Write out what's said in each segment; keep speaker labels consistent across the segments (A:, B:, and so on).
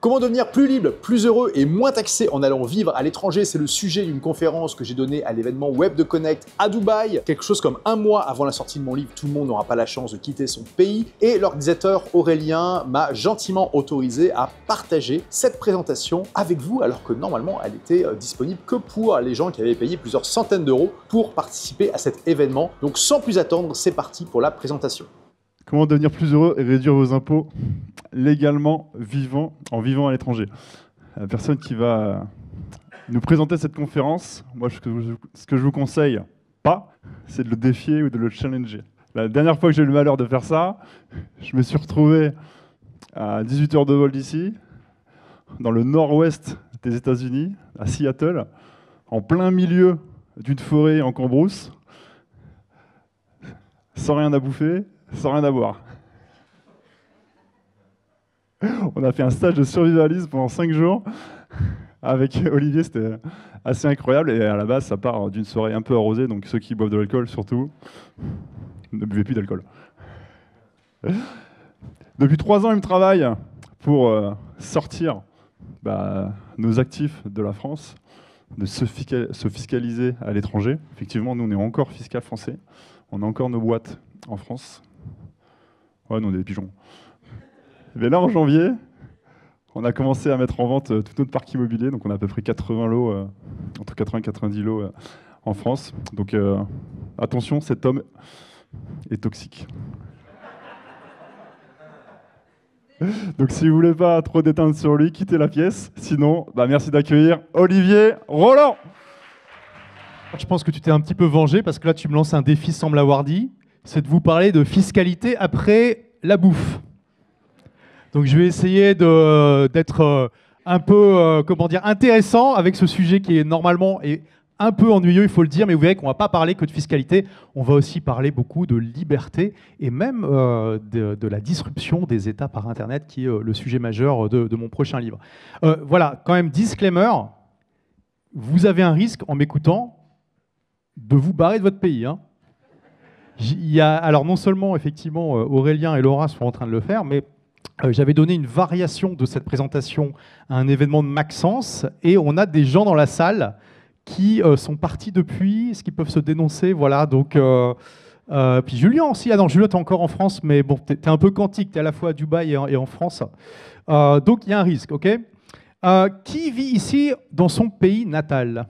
A: Comment devenir plus libre, plus heureux et moins taxé en allant vivre à l'étranger? C'est le sujet d'une conférence que j'ai donnée à l'événement Web de Connect à Dubaï. Quelque chose comme un mois avant la sortie de mon livre, Tout le monde n'aura pas la chance de quitter son pays. Et l'organisateur Aurélien m'a gentiment autorisé à partager cette présentation avec vous, alors que normalement elle était disponible que pour les gens qui avaient payé plusieurs centaines d'euros pour participer à cet événement. Donc sans plus attendre, c'est parti pour la présentation.
B: Comment devenir plus heureux et réduire vos impôts légalement en vivant à l'étranger. La personne qui va nous présenter cette conférence, moi ce que je vous conseille pas, c'est de le défier ou de le challenger. La dernière fois que j'ai eu le malheur de faire ça, je me suis retrouvé à 18 heures de vol d'ici, dans le nord-ouest des États-Unis, à Seattle, en plein milieu d'une forêt en cambrousse, sans rien à bouffer, sans rien à boire. On a fait un stage de survivalisme pendant 5 jours avec Olivier, c'était assez incroyable. Et à la base, ça part d'une soirée un peu arrosée, donc ceux qui boivent de l'alcool, surtout, ne buvez plus d'alcool. Depuis 3 ans, il me travaille pour sortir nos actifs de la France, de se fiscaliser à l'étranger. Effectivement, nous, on est encore fiscal français. On a encore nos boîtes en France. Ouais, nous, on est des pigeons. Mais là, en janvier, on a commencé à mettre en vente tout notre parc immobilier. Donc, on a à peu près 80 lots, entre 80 et 90 lots en France. Donc, attention, cet homme est toxique. Donc, si vous voulez pas trop déteindre sur lui, quittez la pièce. Sinon, merci d'accueillir Olivier Roland.
C: Je pense que tu t'es un petit peu vengé parce que là, tu me lances un défi sans me l'avoir dit. C'est de vous parler de fiscalité après la bouffe. Donc je vais essayer d'être un peu intéressant avec ce sujet qui est normalement un peu ennuyeux, il faut le dire, mais vous verrez qu'on ne va pas parler que de fiscalité, on va aussi parler beaucoup de liberté et même de la disruption des États par Internet, qui est le sujet majeur de mon prochain livre. Voilà, quand même, disclaimer, vous avez un risque en m'écoutant de vous barrer de votre pays. Hein. Alors non seulement, effectivement, Aurélien et Laura sont en train de le faire, mais j'avais donné une variation de cette présentation à un événement de Maxence et on a des gens dans la salle qui sont partis depuis, est-ce qu'ils peuvent se dénoncer? Voilà, donc... puis Julien aussi, non, Julien, t'es encore en France, mais bon, t'es un peu quantique, t'es à la fois à Dubaï et en France. Donc il y a un risque, ok? Qui vit ici dans son pays natal?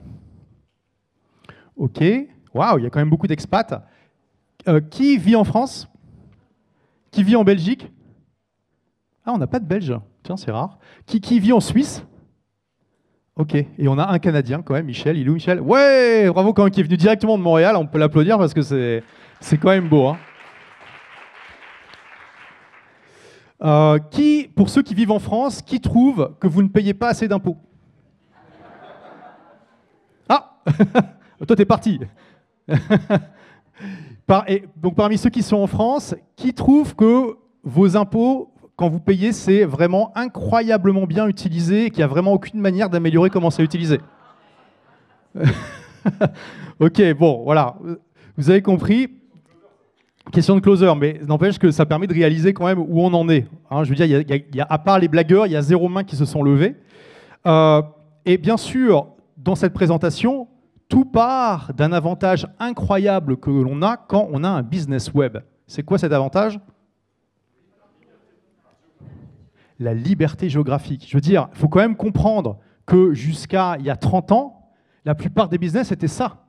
C: Ok, waouh, il y a quand même beaucoup d'expats. Qui vit en France? Qui vit en Belgique? Ah, on n'a pas de Belge. Tiens, c'est rare. Qui vit en Suisse? Ok. Et on a un Canadien quand même, Michel. Il est où, Michel? Ouais, bravo quand même, qui est venu directement de Montréal. On peut l'applaudir parce que c'est quand même beau. Hein. Pour ceux qui vivent en France, qui trouve que vous ne payez pas assez d'impôts? Ah, toi, t'es parti. Donc, parmi ceux qui sont en France, qui trouve que vos impôts, quand vous payez, c'est vraiment incroyablement bien utilisé et qu'il n'y a vraiment aucune manière d'améliorer comment c'est utilisé? Ok, bon, voilà. Vous avez compris. Question de closer, mais n'empêche que ça permet de réaliser quand même où on en est. Hein, je veux dire, à part les blagueurs, il y a 0 mains qui se sont levées. Et bien sûr, dans cette présentation, tout part d'un avantage incroyable que l'on a quand on a un business web. C'est quoi cet avantage? La liberté géographique. Je veux dire, il faut quand même comprendre que jusqu'à il y a 30 ans, la plupart des business étaient ça.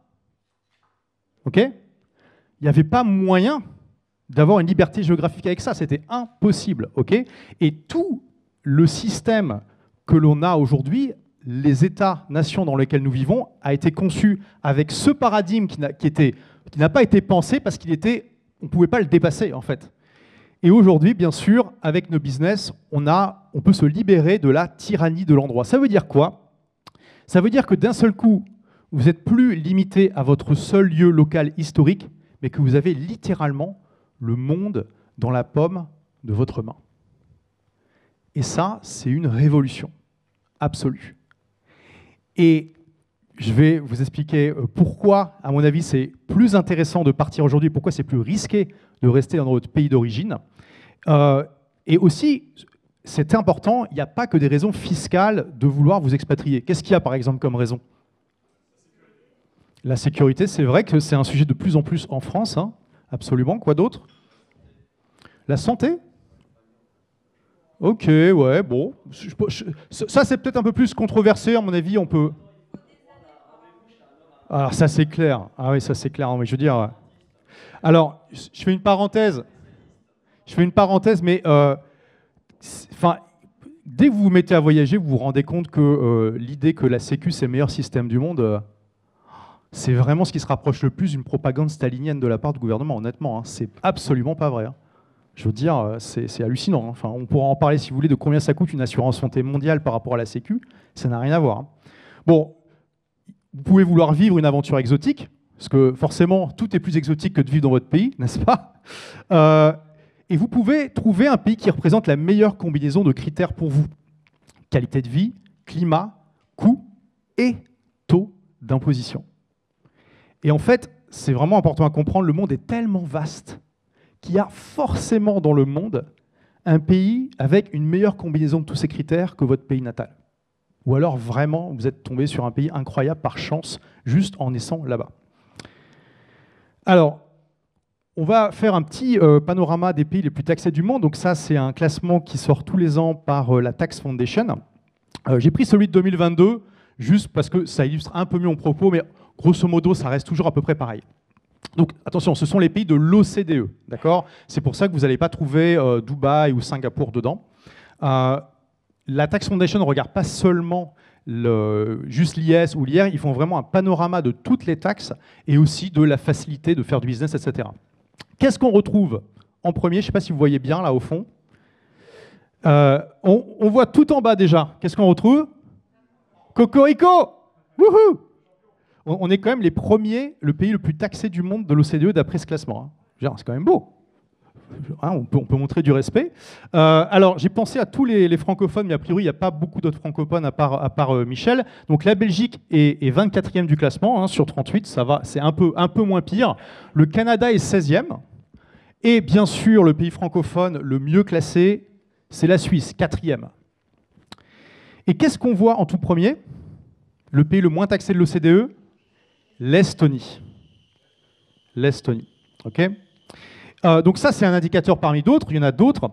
C: OK? Il n'y avait pas moyen d'avoir une liberté géographique avec ça. C'était impossible. OK? Et tout le système que l'on a aujourd'hui, les États-nations dans lesquels nous vivons, a été conçu avec ce paradigme qui n'a pas été pensé parce qu'on ne pouvait pas le dépasser, en fait. Et aujourd'hui, bien sûr, avec nos business, on peut se libérer de la tyrannie de l'endroit. Ça veut dire quoi? Ça veut dire que d'un seul coup, vous n'êtes plus limité à votre seul lieu local historique, mais que vous avez littéralement le monde dans la paume de votre main. Et ça, c'est une révolution absolue. Et je vais vous expliquer pourquoi, à mon avis, c'est plus intéressant de partir aujourd'hui, pourquoi c'est plus risqué de rester dans notre pays d'origine. Et aussi, c'est important, il n'y a pas que des raisons fiscales de vouloir vous expatrier. Qu'est-ce qu'il y a par exemple comme raison? La sécurité, c'est vrai que c'est un sujet de plus en plus en France, hein. Absolument. Quoi d'autre? La santé? Ok, ouais, bon. Ça, c'est peut-être un peu plus controversé, à mon avis, on peut... Alors, ça, c'est clair. Ah oui, ça, c'est clair. Mais je veux dire... Alors, je fais une parenthèse. Mais... Enfin, dès que vous vous mettez à voyager, vous vous rendez compte que l'idée que la Sécu, c'est le meilleur système du monde, c'est vraiment ce qui se rapproche le plus d'une propagande stalinienne de la part du gouvernement, honnêtement. Hein. C'est absolument pas vrai. Hein. Je veux dire, c'est hallucinant. Hein. Enfin, on pourra en parler si vous voulez de combien ça coûte une assurance santé mondiale par rapport à la Sécu. Ça n'a rien à voir. Hein. Bon, vous pouvez vouloir vivre une aventure exotique, parce que forcément, tout est plus exotique que de vivre dans votre pays, n'est-ce pas? Et vous pouvez trouver un pays qui représente la meilleure combinaison de critères pour vous. Qualité de vie, climat, coût et taux d'imposition. Et en fait, c'est vraiment important à comprendre, le monde est tellement vaste qu'il y a forcément dans le monde un pays avec une meilleure combinaison de tous ces critères que votre pays natal. Ou alors vraiment, vous êtes tombé sur un pays incroyable par chance, juste en naissant là-bas. Alors, on va faire un petit panorama des pays les plus taxés du monde. Donc ça, c'est un classement qui sort tous les ans par la Tax Foundation. J'ai pris celui de 2022, juste parce que ça illustre un peu mieux mon propos, mais grosso modo, ça reste toujours à peu près pareil. Donc attention, ce sont les pays de l'OCDE, d'accord? C'est pour ça que vous n'allez pas trouver Dubaï ou Singapour dedans. La Tax Foundation ne regarde pas seulement juste l'IS ou l'IR, ils font vraiment un panorama de toutes les taxes et aussi de la facilité de faire du business, etc. Qu'est-ce qu'on retrouve en premier? Je ne sais pas si vous voyez bien là au fond. On voit tout en bas déjà. Qu'est-ce qu'on retrouve? Cocorico! Wouhou! On est quand même les premiers, le pays le plus taxé du monde de l'OCDE d'après ce classement. Hein. C'est quand même beau. Hein, on peut montrer du respect. Alors, j'ai pensé à tous les francophones, mais a priori, il n'y a pas beaucoup d'autres francophones à part Michel. Donc, la Belgique est 24e du classement, hein, sur 38, ça va, c'est un peu moins pire. Le Canada est 16e. Et bien sûr, le pays francophone le mieux classé, c'est la Suisse, 4e. Et qu'est-ce qu'on voit en tout premier? Le pays le moins taxé de l'OCDE? L'Estonie. L'Estonie. OK? Donc ça, c'est un indicateur parmi d'autres. Il y en a d'autres.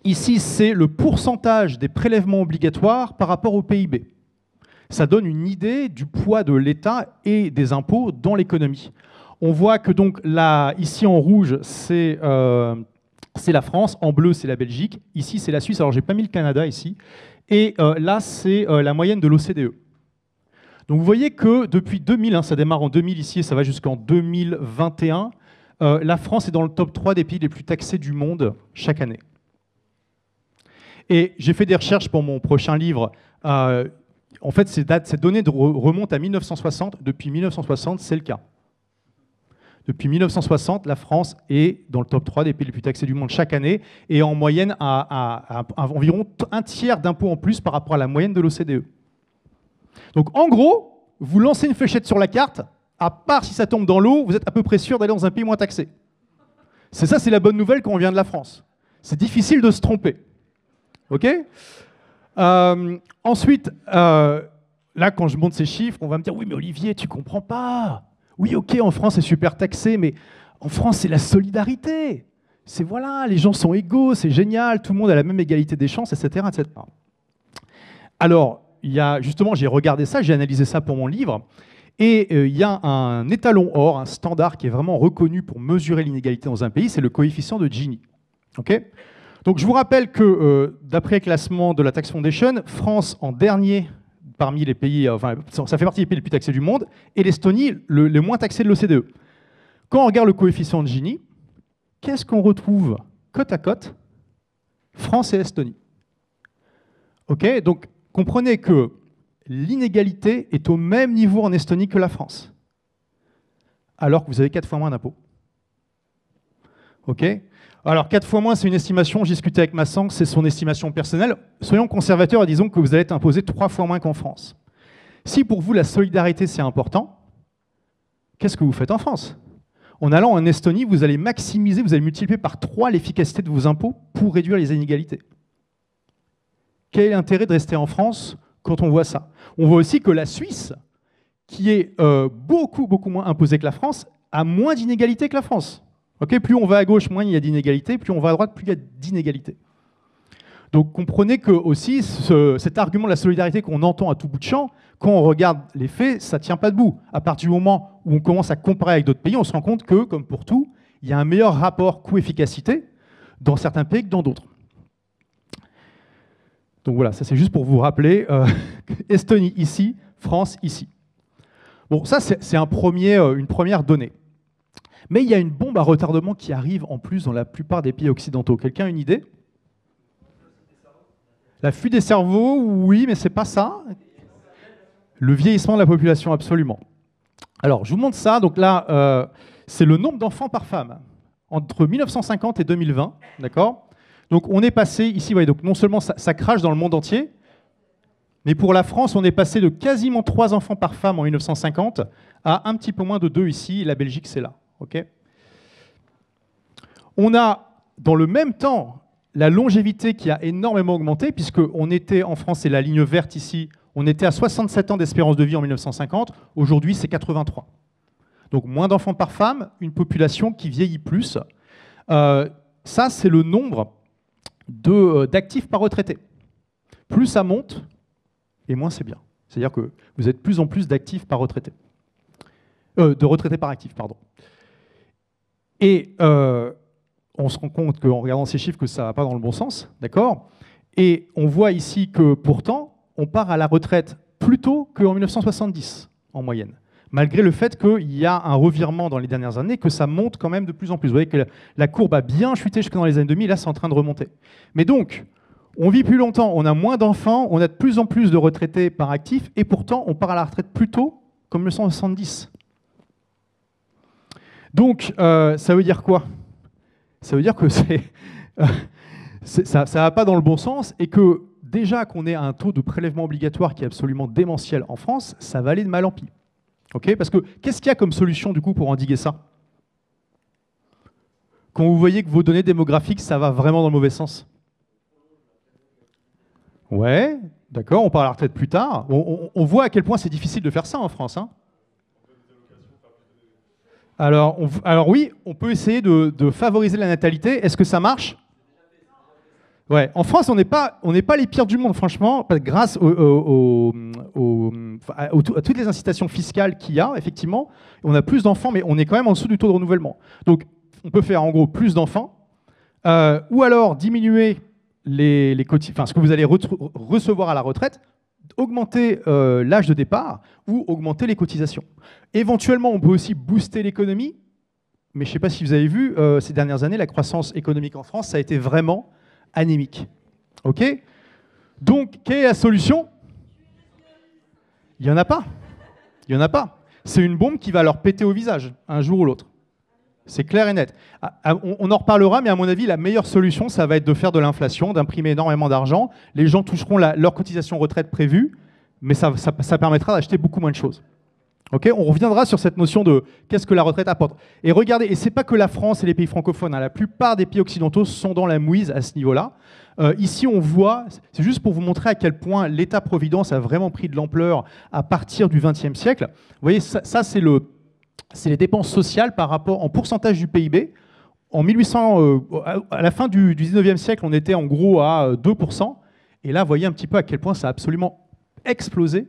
C: Ici, c'est le pourcentage des prélèvements obligatoires par rapport au PIB. Ça donne une idée du poids de l'État et des impôts dans l'économie. On voit que donc là, ici en rouge, c'est la France. En bleu, c'est la Belgique. Ici, c'est la Suisse. Alors, j'ai pas mis le Canada ici. Et là, c'est la moyenne de l'OCDE. Donc vous voyez que depuis 2000, hein, ça démarre en 2000 ici et ça va jusqu'en 2021, la France est dans le top 3 des pays les plus taxés du monde chaque année. Et j'ai fait des recherches pour mon prochain livre. En fait, ces données remontent à 1960. Depuis 1960, c'est le cas. Depuis 1960, la France est dans le top 3 des pays les plus taxés du monde chaque année et en moyenne à environ un tiers d'impôts en plus par rapport à la moyenne de l'OCDE. Donc en gros, vous lancez une fléchette sur la carte, à part si ça tombe dans l'eau, vous êtes à peu près sûr d'aller dans un pays moins taxé. C'est la bonne nouvelle quand on vient de la France. C'est difficile de se tromper. OK? Ensuite, là, quand je monte ces chiffres, on va me dire « Oui, mais Olivier, tu comprends pas. Oui, OK, en France, c'est super taxé, mais en France, c'est la solidarité. C'est voilà, les gens sont égaux, c'est génial, tout le monde a la même égalité des chances, etc. etc. » Alors, justement, j'ai regardé ça, j'ai analysé ça pour mon livre, et il y a un étalon or, un standard qui est vraiment reconnu pour mesurer l'inégalité dans un pays, c'est le coefficient de Gini. Okay, donc je vous rappelle que d'après le classement de la Tax Foundation, France en dernier parmi les pays, enfin ça fait partie des pays les plus taxés du monde, et l'Estonie le moins taxé de l'OCDE. Quand on regarde le coefficient de Gini, qu'est-ce qu'on retrouve côte à côte? France et Estonie. Ok, donc comprenez que l'inégalité est au même niveau en Estonie que la France, alors que vous avez 4 fois moins d'impôts. Ok. Alors 4 fois moins, c'est une estimation, j'ai discuté avec Massang, c'est son estimation personnelle. Soyons conservateurs et disons que vous allez être imposé 3 fois moins qu'en France. Si pour vous la solidarité c'est important, qu'est-ce que vous faites en France? En allant en Estonie, vous allez maximiser, vous allez multiplier par 3 l'efficacité de vos impôts pour réduire les inégalités. quel est l'intérêt de rester en France quand on voit ça? On voit aussi que la Suisse, qui est beaucoup moins imposée que la France, a moins d'inégalités que la France. Okay, plus on va à gauche, moins il y a d'inégalités, plus on va à droite, plus il y a d'inégalités. Donc comprenez que aussi cet argument de la solidarité qu'on entend à tout bout de champ, quand on regarde les faits, ça ne tient pas debout. À partir du moment où on commence à comparer avec d'autres pays, on se rend compte que, comme pour tout, il y a un meilleur rapport coût-efficacité dans certains pays que dans d'autres. Donc voilà, ça c'est juste pour vous rappeler, Estonie ici, France ici. Bon, ça c'est une première donnée. Mais il y a une bombe à retardement qui arrive en plus dans la plupart des pays occidentaux. Quelqu'un a une idée? La fuite des cerveaux, oui, mais c'est pas ça. Le vieillissement de la population, absolument. Alors, je vous montre ça. Donc là, c'est le nombre d'enfants par femme entre 1950 et 2020, d'accord? Donc on est passé, ici, vous voyez, donc non seulement ça crache dans le monde entier, mais pour la France, on est passé de quasiment 3 enfants par femme en 1950 à un petit peu moins de 2 ici, et la Belgique, c'est là. Okay. On a, dans le même temps, la longévité qui a énormément augmenté, puisqu'on était en France, c'est la ligne verte ici, on était à 67 ans d'espérance de vie en 1950, aujourd'hui c'est 83. Donc moins d'enfants par femme, une population qui vieillit plus. Ça, c'est le nombre d'actifs par retraité. Plus ça monte, et moins c'est bien. C'est-à-dire que vous êtes de plus en plus d'actifs par retraité. De retraités par actif, pardon. Et on se rend compte qu'en regardant ces chiffres que ça ne va pas dans le bon sens, d'accord? Et on voit ici que pourtant, on part à la retraite plus tôt qu'en 1970 en moyenne, malgré le fait qu'il y a un revirement dans les dernières années, que ça monte quand même de plus en plus. Vous voyez que la courbe a bien chuté jusque dans les années 2000, là c'est en train de remonter. Mais donc, on vit plus longtemps, on a moins d'enfants, on a de plus en plus de retraités par actif, et pourtant on part à la retraite plus tôt qu'en 1970. Donc, ça veut dire quoi? Ça veut dire que ça ne va pas dans le bon sens et que déjà qu'on ait un taux de prélèvement obligatoire qui est absolument démentiel en France, ça va aller de mal en pis. Okay, parce que qu'est-ce qu'il y a comme solution du coup pour endiguer ça? Quand vous voyez que vos données démographiques, ça va vraiment dans le mauvais sens? Ouais, d'accord, on part à la retraite plus tard. On voit à quel point c'est difficile de faire ça en France. Hein. Alors oui, on peut essayer de favoriser la natalité. Est-ce que ça marche? Ouais. En France, on n'est pas les pires du monde, franchement, grâce à toutes les incitations fiscales qu'il y a, effectivement. On a plus d'enfants, mais on est quand même en dessous du taux de renouvellement. Donc, on peut faire en gros plus d'enfants, ou alors diminuer ce que vous allez recevoir à la retraite, augmenter l'âge de départ ou augmenter les cotisations. Éventuellement, on peut aussi booster l'économie, mais je ne sais pas si vous avez vu, ces dernières années, la croissance économique en France, ça a été vraiment anémique. OK? Donc, quelle est la solution? Il n'y en a pas. Il n'y en a pas. C'est une bombe qui va leur péter au visage, un jour ou l'autre. C'est clair et net. On en reparlera, mais à mon avis, la meilleure solution, ça va être de faire de l'inflation, d'imprimer énormément d'argent. Les gens toucheront leur cotisation retraite prévue, mais ça permettra d'acheter beaucoup moins de choses. Okay, on reviendra sur cette notion de qu'est-ce que la retraite apporte. Et regardez, et ce n'est pas que la France et les pays francophones, hein, la plupart des pays occidentaux sont dans la mouise à ce niveau-là. Ici, on voit, c'est juste pour vous montrer à quel point l'État-providence a vraiment pris de l'ampleur à partir du XXe siècle. Vous voyez, ça c'est les dépenses sociales par rapport en pourcentage du PIB. En 1800, à la fin du 19e siècle, on était en gros à 2%. Et là, vous voyez un petit peu à quel point ça a absolument explosé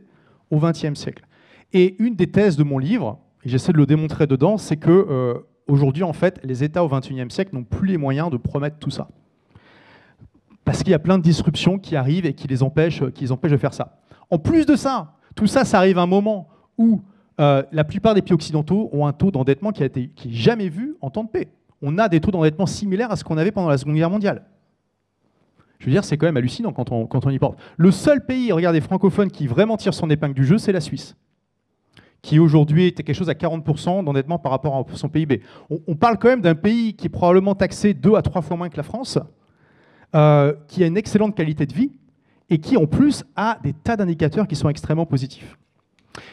C: au XXe siècle. Et une des thèses de mon livre, et j'essaie de le démontrer dedans, c'est que aujourd'hui, en fait, les États au XXIe siècle n'ont plus les moyens de promettre tout ça. Parce qu'il y a plein de disruptions qui arrivent et qui les empêchent de faire ça. En plus de ça, tout ça, ça arrive à un moment où la plupart des pays occidentaux ont un taux d'endettement qui n'est jamais vu en temps de paix. On a des taux d'endettement similaires à ce qu'on avait pendant la Seconde Guerre mondiale. Je veux dire, c'est quand même hallucinant quand on y pense. Le seul pays, regardez, francophone qui vraiment tire son épingle du jeu, c'est la Suisse, qui aujourd'hui était quelque chose à 40% d'endettement par rapport à son PIB. On parle quand même d'un pays qui est probablement taxé 2 à 3 fois moins que la France, qui a une excellente qualité de vie et qui, en plus, a des tas d'indicateurs qui sont extrêmement positifs.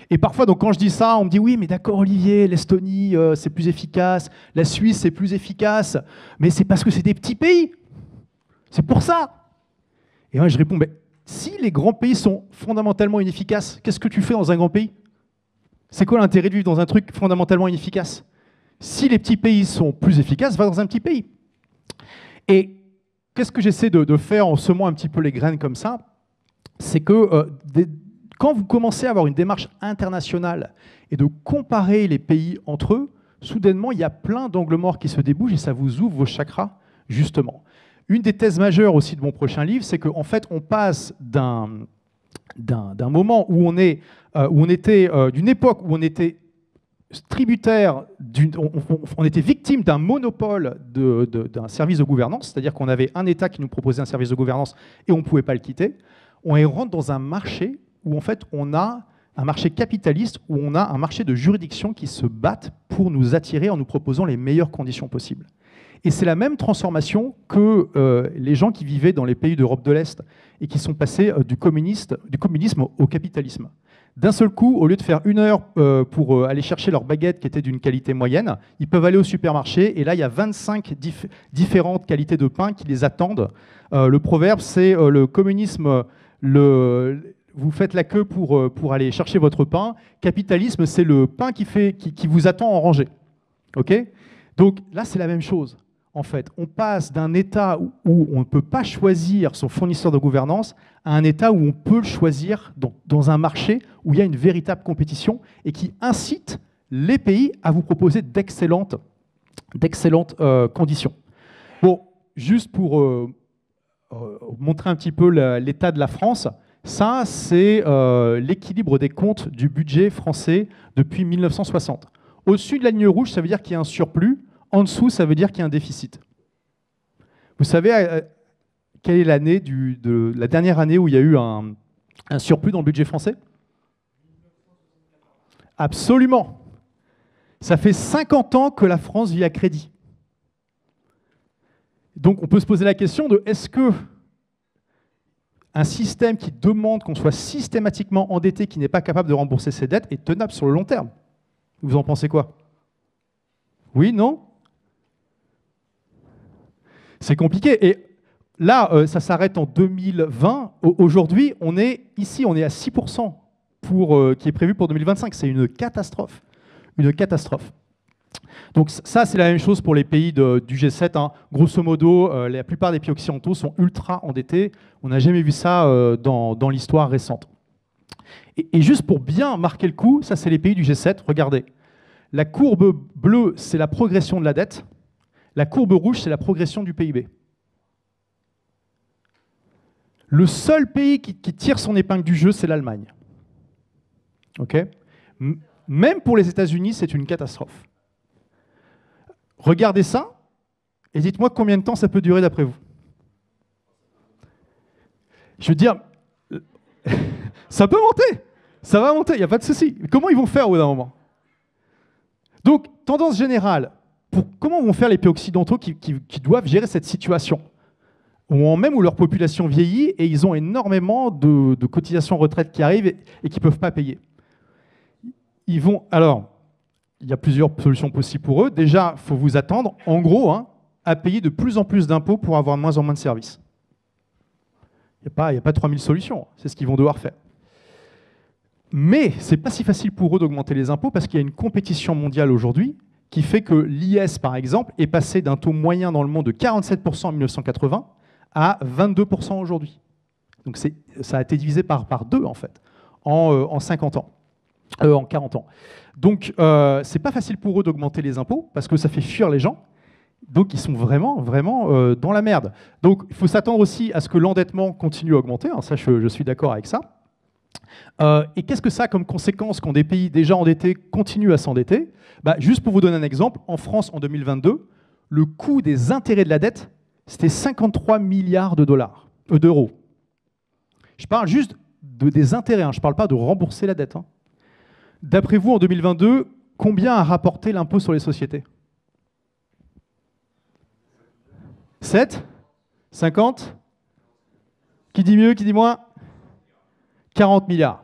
C: Et parfois, donc, quand je dis ça, on me dit « Oui, mais d'accord, Olivier, l'Estonie, c'est plus efficace, la Suisse, c'est plus efficace, mais c'est parce que c'est des petits pays. C'est pour ça. » Et moi, je réponds « Mais si les grands pays sont fondamentalement inefficaces, qu'est-ce que tu fais dans un grand pays? C'est quoi l'intérêt de vivre dans un truc fondamentalement inefficace? Si les petits pays sont plus efficaces, va dans un petit pays. Et qu'est-ce que j'essaie de faire en semant un petit peu les graines comme ça? C'est que quand vous commencez à avoir une démarche internationale et de comparer les pays entre eux, soudainement, il y a plein d'angles morts qui se débouchent et ça vous ouvre vos chakras, justement. Une des thèses majeures aussi de mon prochain livre, c'est qu'en fait, on passe d'un moment où on était d'une époque où on était tributaire, on était victime d'un monopole d'un service de gouvernance, c'est-à-dire qu'on avait un État qui nous proposait un service de gouvernance et on ne pouvait pas le quitter. On rentre dans un marché où en fait on a un marché capitaliste, où on a un marché de juridictions qui se battent pour nous attirer en nous proposant les meilleures conditions possibles. Et c'est la même transformation que les gens qui vivaient dans les pays d'Europe de l'Est et qui sont passés du communisme au capitalisme. D'un seul coup, au lieu de faire 1 heure pour aller chercher leur baguette qui était d'une qualité moyenne, ils peuvent aller au supermarché et là, il y a 25 différentes qualités de pain qui les attendent. Le proverbe, c'est le communisme, vous faites la queue pour aller chercher votre pain. Capitalisme, c'est le pain qui vous attend en rangée. Okay, donc là, c'est la même chose. En fait, on passe d'un État où on ne peut pas choisir son fournisseur de gouvernance à un État où on peut le choisir dans un marché où il y a une véritable compétition et qui incite les pays à vous proposer d'excellentes conditions. Bon, juste pour montrer un petit peu l'état de la France, ça, c'est l'équilibre des comptes du budget français depuis 1960. Au-dessus de la ligne rouge, ça veut dire qu'il y a un surplus. En dessous, ça veut dire qu'il y a un déficit. Vous savez quelle est l'année la dernière année où il y a eu un surplus dans le budget français? Absolument. Ça fait 50 ans que la France vit à crédit. Donc on peut se poser la question de est-ce que un système qui demande qu'on soit systématiquement endetté, qui n'est pas capable de rembourser ses dettes, est tenable sur le long terme? Vous en pensez quoi? Oui, non? C'est compliqué. Et là, ça s'arrête en 2020. Aujourd'hui, on est à 6% qui est prévu pour 2025. C'est une catastrophe. Une catastrophe. Donc ça, c'est la même chose pour les pays du G7. Hein. Grosso modo, la plupart des pays occidentaux sont ultra endettés. On n'a jamais vu ça dans l'histoire récente. Et juste pour bien marquer le coup, ça, c'est les pays du G7. Regardez. La courbe bleue, c'est la progression de la dette. La courbe rouge, c'est la progression du PIB. Le seul pays qui tire son épingle du jeu, c'est l'Allemagne. Okay, même pour les États-Unis, c'est une catastrophe. Regardez ça et dites-moi combien de temps ça peut durer d'après vous. Je veux dire, ça peut monter. Ça va monter, il n'y a pas de souci. Comment ils vont faire au bout d'un moment? Donc, tendance générale, comment vont faire les pays occidentaux qui doivent gérer cette situation? Même où leur population vieillit et ils ont énormément de cotisations retraite qui arrivent et qui ne peuvent pas payer. Alors, il y a plusieurs solutions possibles pour eux. Déjà, il faut vous attendre, en gros, à payer de plus en plus d'impôts pour avoir de moins en moins de services. Il n'y a pas 3000 solutions, c'est ce qu'ils vont devoir faire. Mais ce n'est pas si facile pour eux d'augmenter les impôts parce qu'il y a une compétition mondiale aujourd'hui qui fait que l'IS, par exemple, est passé d'un taux moyen dans le monde de 47% en 1980 à 22% aujourd'hui. Donc ça a été divisé par 2, en fait, en 50 ans, en 40 ans. Donc c'est pas facile pour eux d'augmenter les impôts parce que ça fait fuir les gens. Donc ils sont vraiment dans la merde. Donc il faut s'attendre aussi à ce que l'endettement continue à augmenter. Hein, ça, je suis d'accord avec ça. Et qu'est-ce que ça a comme conséquence quand des pays déjà endettés continuent à s'endetter? Juste pour vous donner un exemple, en France, en 2022, le coût des intérêts de la dette, c'était 53 milliards d'euros. Je parle juste des intérêts, je ne parle pas de rembourser la dette. D'après vous, en 2022, combien a rapporté l'impôt sur les sociétés? 7? 50? Qui dit mieux, qui dit moins? 40 milliards.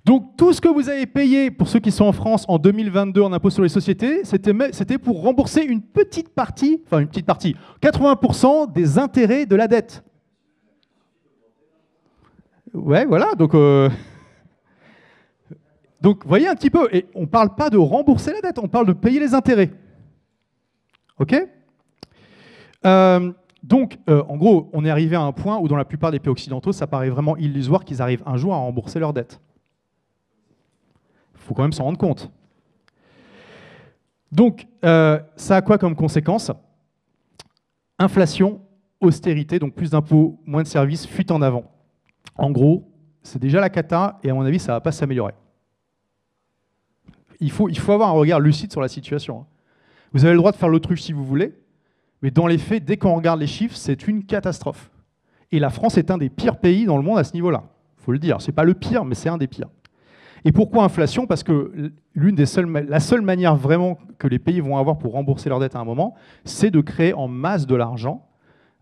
C: Donc tout ce que vous avez payé, pour ceux qui sont en France, en 2022 en impôt sur les sociétés, c'était pour rembourser une petite partie, 80% des intérêts de la dette. Ouais, voilà. Donc, voyez un petit peu. Et on ne parle pas de rembourser la dette, on parle de payer les intérêts. OK ? En gros, on est arrivé à un point où dans la plupart des pays occidentaux, ça paraît vraiment illusoire qu'ils arrivent un jour à rembourser leurs dettes. Il faut quand même s'en rendre compte. Donc, ça a quoi comme conséquence ? Inflation, austérité, donc plus d'impôts, moins de services, fuite en avant. En gros, c'est déjà la cata, et à mon avis, ça ne va pas s'améliorer. Il faut avoir un regard lucide sur la situation. Vous avez le droit de faire l'autruche si vous voulez, mais dans les faits, dès qu'on regarde les chiffres, c'est une catastrophe. Et la France est un des pires pays dans le monde à ce niveau-là. Il faut le dire. Ce n'est pas le pire, mais c'est un des pires. Et pourquoi inflation ? Parce que la seule manière vraiment que les pays vont avoir pour rembourser leurs dettes à un moment, c'est de créer en masse de l'argent,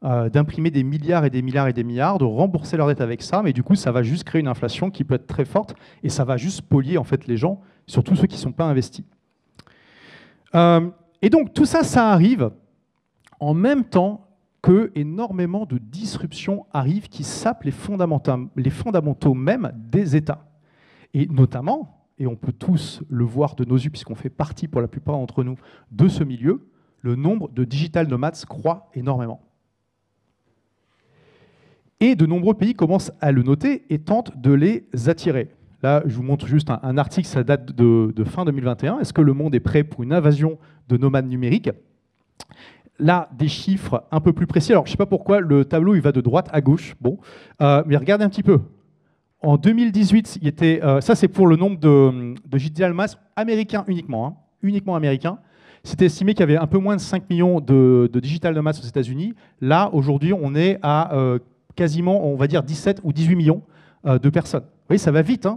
C: d'imprimer des milliards et des milliards et des milliards, de rembourser leurs dettes avec ça, mais du coup, ça va juste créer une inflation qui peut être très forte, et ça va juste spolier en fait, les gens, surtout ceux qui ne sont pas investis. Et donc, tout ça, ça arrive en même temps que énormément de disruptions arrivent qui sapent les fondamentaux même des États. Et notamment, et on peut tous le voir de nos yeux, puisqu'on fait partie pour la plupart d'entre nous de ce milieu, le nombre de digital nomades croît énormément. Et de nombreux pays commencent à le noter et tentent de les attirer. Là, je vous montre juste un article, ça date de fin 2021. Est-ce que le monde est prêt pour une invasion de nomades numériques ? Là, des chiffres un peu plus précis. Alors, je ne sais pas pourquoi le tableau il va de droite à gauche. Bon, mais regardez un petit peu. En 2018, ça c'est pour le nombre de digital nomades américains uniquement, uniquement américains. C'était estimé qu'il y avait un peu moins de 5 millions de digital nomades aux États-Unis. Là, aujourd'hui, on est à quasiment, on va dire, 17 ou 18 millions de personnes. Vous voyez, ça va vite.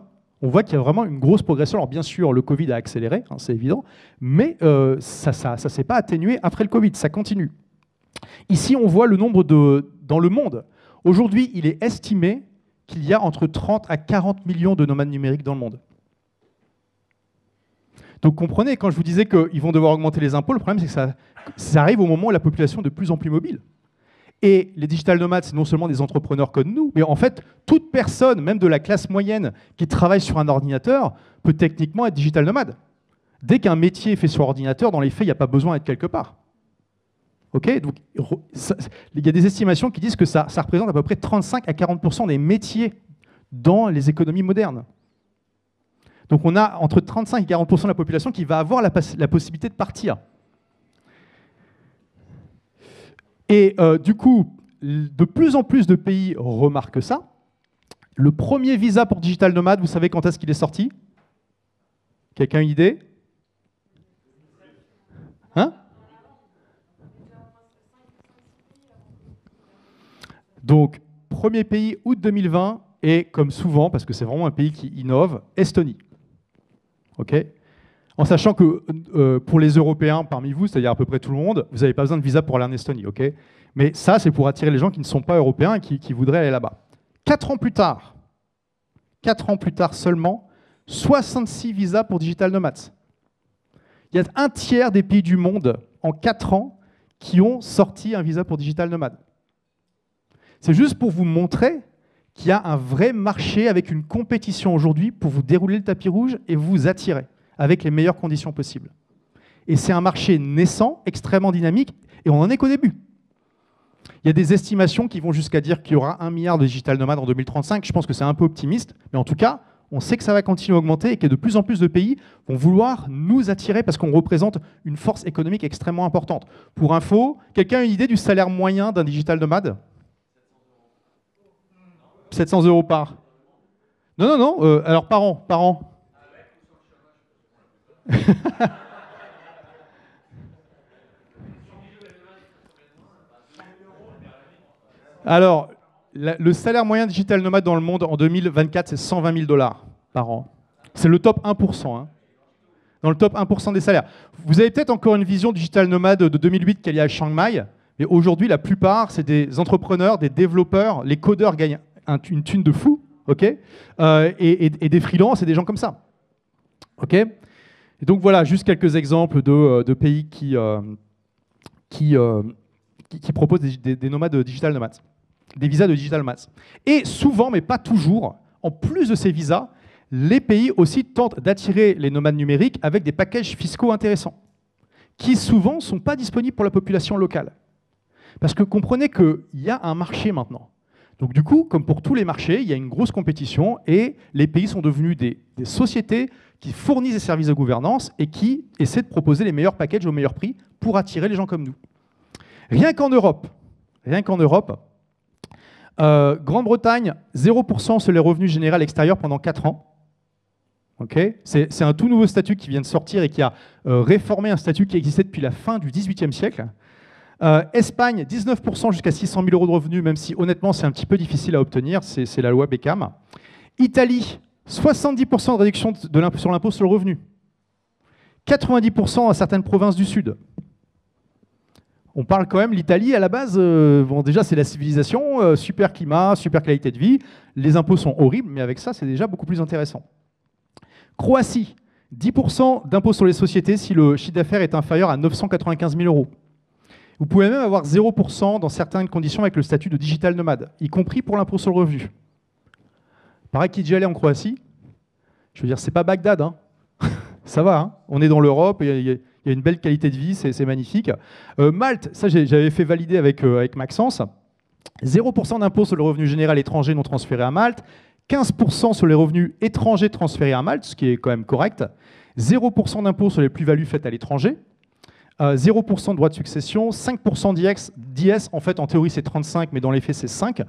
C: On voit qu'il y a vraiment une grosse progression. Alors bien sûr, le Covid a accéléré, c'est évident, mais ça ne s'est pas atténué après le Covid, ça continue. Ici, on voit le nombre dans le monde. Aujourd'hui, il est estimé qu'il y a entre 30 à 40 millions de nomades numériques dans le monde. Donc comprenez, quand je vous disais qu'ils vont devoir augmenter les impôts, le problème c'est que ça arrive au moment où la population est de plus en plus mobile. Et les digital nomades, c'est non seulement des entrepreneurs comme nous, mais en fait, toute personne, même de la classe moyenne, qui travaille sur un ordinateur, peut techniquement être digital nomade. Dès qu'un métier est fait sur ordinateur, dans les faits, il n'y a pas besoin d'être quelque part. Okay, donc, il y a des estimations qui disent que ça représente à peu près 35 à 40% des métiers dans les économies modernes. Donc on a entre 35 et 40% de la population qui va avoir la possibilité de partir. Et du coup, de plus en plus de pays remarquent ça. Le premier visa pour digital nomade, vous savez quand est-ce qu'il est sorti? Quelqu'un a une idée? Donc, premier pays, août 2020, et comme souvent, parce que c'est vraiment un pays qui innove, Estonie. Okay, en sachant que pour les Européens parmi vous, c'est-à-dire à peu près tout le monde, vous n'avez pas besoin de visa pour aller en Estonie. Okay, mais ça, c'est pour attirer les gens qui ne sont pas européens et qui voudraient aller là-bas. 4 ans plus tard seulement, 66 visas pour digital nomades. Il y a un tiers des pays du monde en 4 ans qui ont sorti un visa pour digital nomade. C'est juste pour vous montrer qu'il y a un vrai marché avec une compétition aujourd'hui pour vous dérouler le tapis rouge et vous attirer avec les meilleures conditions possibles. Et c'est un marché naissant, extrêmement dynamique, et on n'en est qu'au début. Il y a des estimations qui vont jusqu'à dire qu'il y aura 1 milliard de digital nomades en 2035. Je pense que c'est un peu optimiste, mais en tout cas, on sait que ça va continuer à augmenter et que de plus en plus de pays vont vouloir nous attirer parce qu'on représente une force économique extrêmement importante. Pour info, quelqu'un a une idée du salaire moyen d'un digital nomade ? 700 € par. Non, alors par an. Alors, le salaire moyen digital nomade dans le monde en 2024, c'est 120 000 $ par an. C'est le top 1%. Dans le top 1% des salaires. Vous avez peut-être encore une vision digital nomade de 2008 qu'il y a à Chiang Mai, mais aujourd'hui, la plupart, c'est des entrepreneurs, des développeurs, les codeurs gagnent une thune de fou, ok, et des freelances et des gens comme ça. Ok. Et donc voilà, juste quelques exemples de pays qui proposent des nomades digital nomades. des visas de digital nomades. Et souvent, mais pas toujours, en plus de ces visas, les pays aussi tentent d'attirer les nomades numériques avec des packages fiscaux intéressants, qui souvent ne sont pas disponibles pour la population locale. Parce que comprenez qu'il y a un marché maintenant. Donc du coup, comme pour tous les marchés, il y a une grosse compétition et les pays sont devenus des sociétés qui fournissent des services de gouvernance et qui essaient de proposer les meilleurs packages au meilleur prix pour attirer les gens comme nous. Rien qu'en Europe, Grande-Bretagne, 0% sur les revenus généraux extérieurs pendant 4 ans. Okay, c'est un tout nouveau statut qui vient de sortir et qui a réformé un statut qui existait depuis la fin du XVIIIe siècle. Espagne, 19% jusqu'à 600 000 € de revenus, même si honnêtement c'est un petit peu difficile à obtenir, c'est la loi Beckham. Italie, 70% de réduction sur l'impôt sur le revenu. 90% à certaines provinces du Sud. On parle quand même, l'Italie à la base, bon, déjà c'est la civilisation, super climat, super qualité de vie, les impôts sont horribles, mais avec ça c'est déjà beaucoup plus intéressant. Croatie, 10% d'impôt sur les sociétés si le chiffre d'affaires est inférieur à 995 000 €. Vous pouvez même avoir 0% dans certaines conditions avec le statut de digital nomade, y compris pour l'impôt sur le revenu. Pareil, qui est déjà allé en Croatie, je veux dire, c'est pas Bagdad, hein. Ça va, hein. On est dans l'Europe, il y a une belle qualité de vie, c'est magnifique. Malte, ça j'avais fait valider avec Maxence, 0% d'impôt sur le revenu général étranger non transféré à Malte, 15% sur les revenus étrangers transférés à Malte, ce qui est quand même correct, 0% d'impôt sur les plus-values faites à l'étranger, 0% de droit de succession, 5% d'IS, en fait en théorie c'est 35, mais dans les faits c'est 5,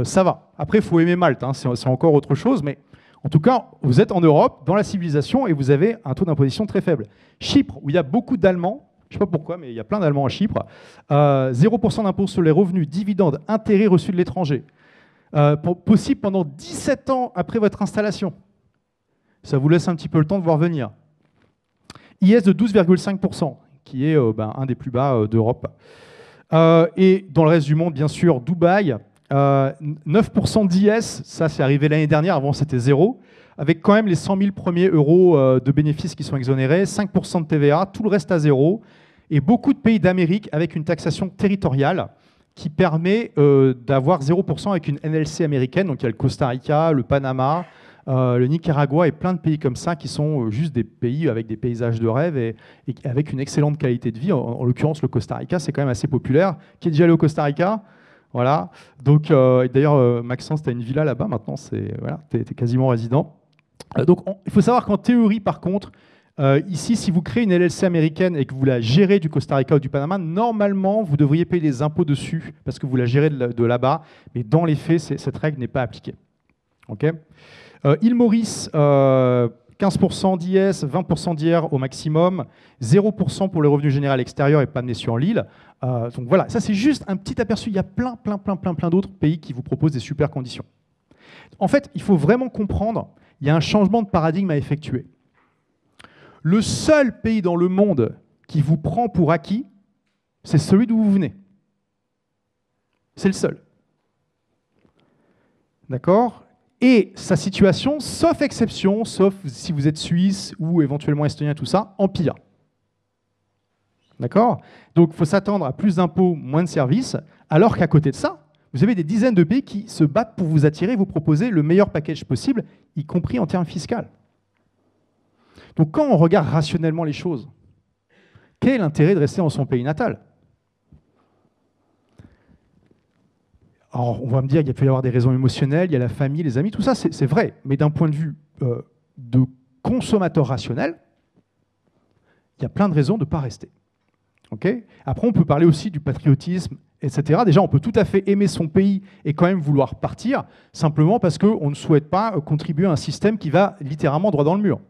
C: ça va. Après il faut aimer Malte, hein, c'est encore autre chose, mais en tout cas vous êtes en Europe, dans la civilisation, et vous avez un taux d'imposition très faible. Chypre, où il y a beaucoup d'Allemands, je ne sais pas pourquoi, mais il y a plein d'Allemands à Chypre, 0% d'impôt sur les revenus, dividendes, intérêts reçus de l'étranger. Possible pendant 17 ans après votre installation. Ça vous laisse un petit peu le temps de voir venir. IS de 12,5%, qui est un des plus bas d'Europe. Et dans le reste du monde, bien sûr, Dubaï, 9% d'IS, ça c'est arrivé l'année dernière, avant c'était 0, avec quand même les 100 000 premiers euros de bénéfices qui sont exonérés, 5% de TVA, tout le reste à 0, et beaucoup de pays d'Amérique avec une taxation territoriale qui permet d'avoir 0% avec une NLC américaine. Donc il y a le Costa Rica, le Panama, le Nicaragua et plein de pays comme ça qui sont juste des pays avec des paysages de rêve et avec une excellente qualité de vie. En l'occurrence, le Costa Rica, c'est quand même assez populaire. Qui est déjà allé au Costa Rica? Voilà. Donc, d'ailleurs, Maxence, tu as une villa là-bas maintenant, voilà, tu es quasiment résident. Donc il faut savoir qu'en théorie, par contre, ici, si vous créez une LLC américaine et que vous la gérez du Costa Rica ou du Panama, normalement, vous devriez payer des impôts dessus parce que vous la gérez de là-bas. Mais dans les faits, cette règle n'est pas appliquée. Okay. Île Maurice, 15% d'IS, 20% d'IR au maximum, 0% pour les revenus généraux extérieurs et pas amenés sur l'île. Donc voilà, ça c'est juste un petit aperçu. Il y a plein d'autres pays qui vous proposent des super conditions. En fait, il faut vraiment comprendre, il y a un changement de paradigme à effectuer. Le seul pays dans le monde qui vous prend pour acquis, c'est celui d'où vous venez. C'est le seul. D'accord? Et sa situation, sauf exception, sauf si vous êtes suisse ou éventuellement estonien, tout ça, empire. D'accord? Donc il faut s'attendre à plus d'impôts, moins de services, alors qu'à côté de ça, vous avez des dizaines de pays qui se battent pour vous attirer, vous proposer le meilleur package possible, y compris en termes fiscaux. Donc quand on regarde rationnellement les choses, quel est l'intérêt de rester dans son pays natal? Alors on va me dire qu'il peut y avoir des raisons émotionnelles, il y a la famille, les amis, tout ça c'est vrai, mais d'un point de vue de consommateur rationnel, il y a plein de raisons de ne pas rester. Okay? Après on peut parler aussi du patriotisme, etc. Déjà on peut tout à fait aimer son pays et quand même vouloir partir, simplement parce qu'on ne souhaite pas contribuer à un système qui va littéralement droit dans le mur.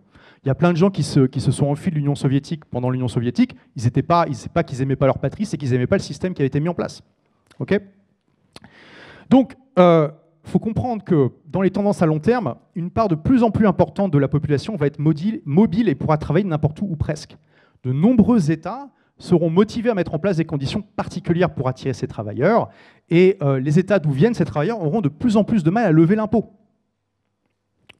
C: Il y a plein de gens qui se sont enfuis de l'Union soviétique pendant l'Union soviétique. Ils n'étaient pas qu'ils n'aimaient pas leur patrie, c'est qu'ils n'aimaient pas le système qui avait été mis en place. Okay? Donc, il faut comprendre que dans les tendances à long terme, une part de plus en plus importante de la population va être mobile et pourra travailler n'importe où ou presque. De nombreux États seront motivés à mettre en place des conditions particulières pour attirer ces travailleurs. Et les États d'où viennent ces travailleurs auront de plus en plus de mal à lever l'impôt.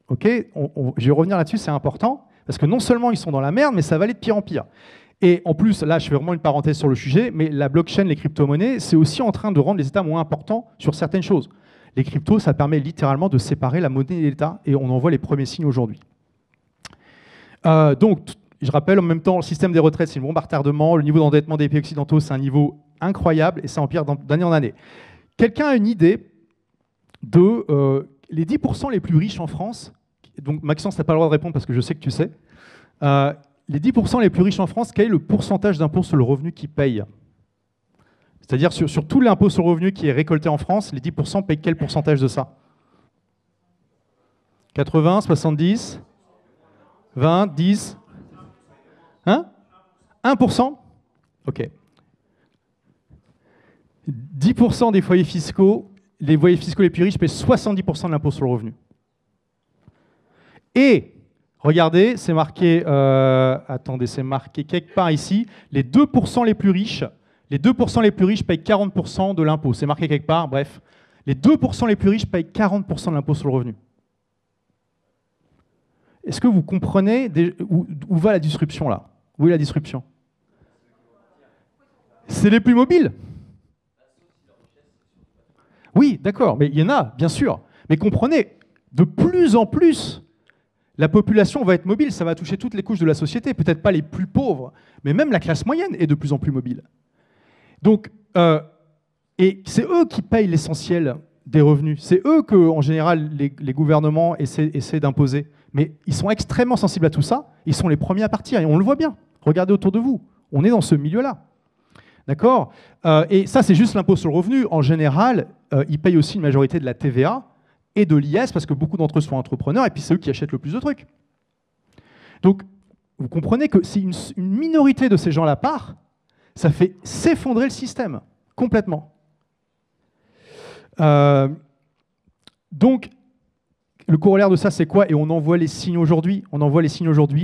C: Okay? Je vais revenir là-dessus, c'est important. Parce que non seulement ils sont dans la merde, mais ça va aller de pire en pire. Et en plus, là, je fais vraiment une parenthèse sur le sujet, mais la blockchain, les crypto-monnaies, c'est aussi en train de rendre les États moins importants sur certaines choses. Les cryptos, ça permet littéralement de séparer la monnaie et l'État, et on en voit les premiers signes aujourd'hui. Donc, je rappelle en même temps, le système des retraites, c'est une bombe à retardement. Le niveau d'endettement des pays occidentaux, c'est un niveau incroyable, et ça empire d'année en année. Quelqu'un a une idée de les 10% les plus riches en France? Donc, Maxence, tu n'as pas le droit de répondre parce que je sais que tu sais. Les 10% les plus riches en France, quel est le pourcentage d'impôt sur le revenu qu'ils payent? C'est-à-dire sur tout l'impôt sur le revenu qui est récolté en France, les 10% payent quel pourcentage de ça? 80, 70, 20, 10? Hein? 1%? Ok. 10% des foyers fiscaux, les foyers fiscaux les plus riches payent 70% de l'impôt sur le revenu. Et, regardez, c'est marqué, attendez, c'est marqué quelque part ici, les 2% les plus riches, payent 40% de l'impôt. C'est marqué quelque part, bref. Les 2% les plus riches payent 40% de l'impôt sur le revenu. Est-ce que vous comprenez où va la disruption là? Où est la disruption? C'est les plus mobiles. Oui, d'accord, mais il y en a, bien sûr. Mais comprenez, de plus en plus, la population va être mobile, ça va toucher toutes les couches de la société, peut-être pas les plus pauvres, mais même la classe moyenne est de plus en plus mobile. Donc, et c'est eux qui payent l'essentiel des revenus. C'est eux que, en général, les gouvernements essaient d'imposer. Mais ils sont extrêmement sensibles à tout ça. Ils sont les premiers à partir. Et on le voit bien. Regardez autour de vous. On est dans ce milieu-là. D'accord? Et ça, c'est juste l'impôt sur le revenu. En général, ils payent aussi une majorité de la TVA et de l'IS parce que beaucoup d'entre eux sont entrepreneurs. Et puis, c'est eux qui achètent le plus de trucs. Donc, vous comprenez que si une minorité de ces gens-là part, ça fait s'effondrer le système complètement. Donc, le corollaire de ça, c'est quoi? Et on en voit les signes aujourd'hui.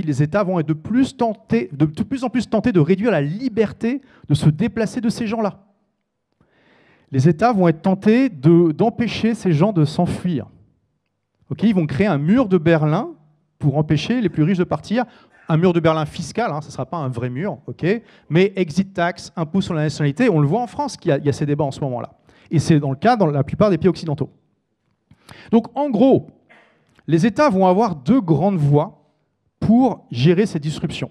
C: Les États vont être de plus en plus tentés de réduire la liberté de se déplacer de ces gens-là. Les États vont être tentés d'empêcher ces gens de s'enfuir. Okay, ils vont créer un mur de Berlin pour empêcher les plus riches de partir. Un mur de Berlin fiscal, hein, ce ne sera pas un vrai mur, okay, mais exit tax, impôt sur la nationalité, on le voit en France qu'il y a ces débats en ce moment-là. Et c'est dans le cas dans la plupart des pays occidentaux. Donc en gros, les États vont avoir deux grandes voies pour gérer ces disruptions.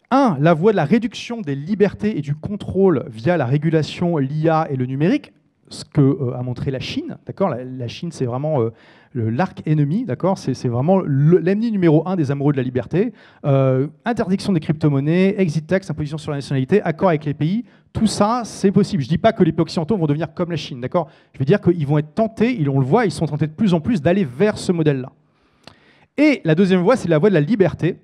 C: Un, la voie de la réduction des libertés et du contrôle via la régulation, l'IA et le numérique, ce que a montré la Chine. D'accord, la Chine, c'est vraiment l'arc ennemi. D'accord, c'est vraiment l'ennemi numéro 1 des amoureux de la liberté. Interdiction des crypto-monnaies, exit tax, imposition sur la nationalité, accord avec les pays. Tout ça, c'est possible. Je ne dis pas que les pays occidentaux vont devenir comme la Chine. D'accord, je veux dire qu'ils vont être tentés, on le voit, ils sont tentés de plus en plus d'aller vers ce modèle-là. Et la deuxième voie, c'est la voie de la liberté,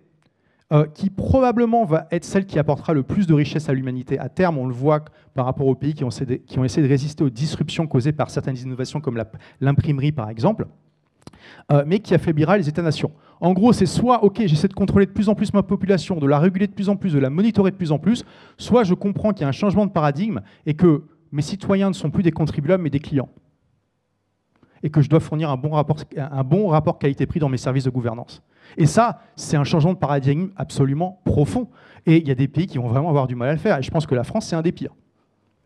C: qui probablement va être celle qui apportera le plus de richesse à l'humanité à terme. On le voit par rapport aux pays qui ont essayé de résister aux disruptions causées par certaines innovations comme l'imprimerie par exemple, mais qui affaiblira les États-nations. En gros, c'est soit, ok, j'essaie de contrôler de plus en plus ma population, de la réguler de plus en plus, de la monitorer de plus en plus, soit je comprends qu'il y a un changement de paradigme et que mes citoyens ne sont plus des contribuables mais des clients. Et que je dois fournir un bon rapport qualité-prix dans mes services de gouvernance. Et ça, c'est un changement de paradigme absolument profond. Et il y a des pays qui vont vraiment avoir du mal à le faire. Et je pense que la France, c'est un des pires,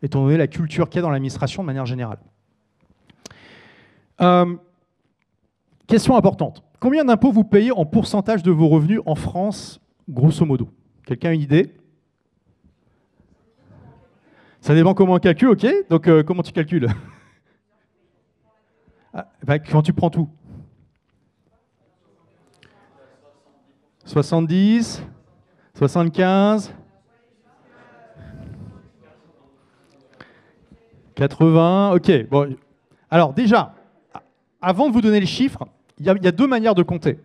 C: étant donné la culture qu'il y a dans l'administration de manière générale. Question importante. Combien d'impôts vous payez en pourcentage de vos revenus en France, grosso modo? Quelqu'un a une idée? Ça dépend comment on calcule, ok? Donc, comment tu calcules? Quand tu prends tout. 70, 75, 80, ok. Bon. Alors déjà, avant de vous donner les chiffres, il y a deux manières de compter.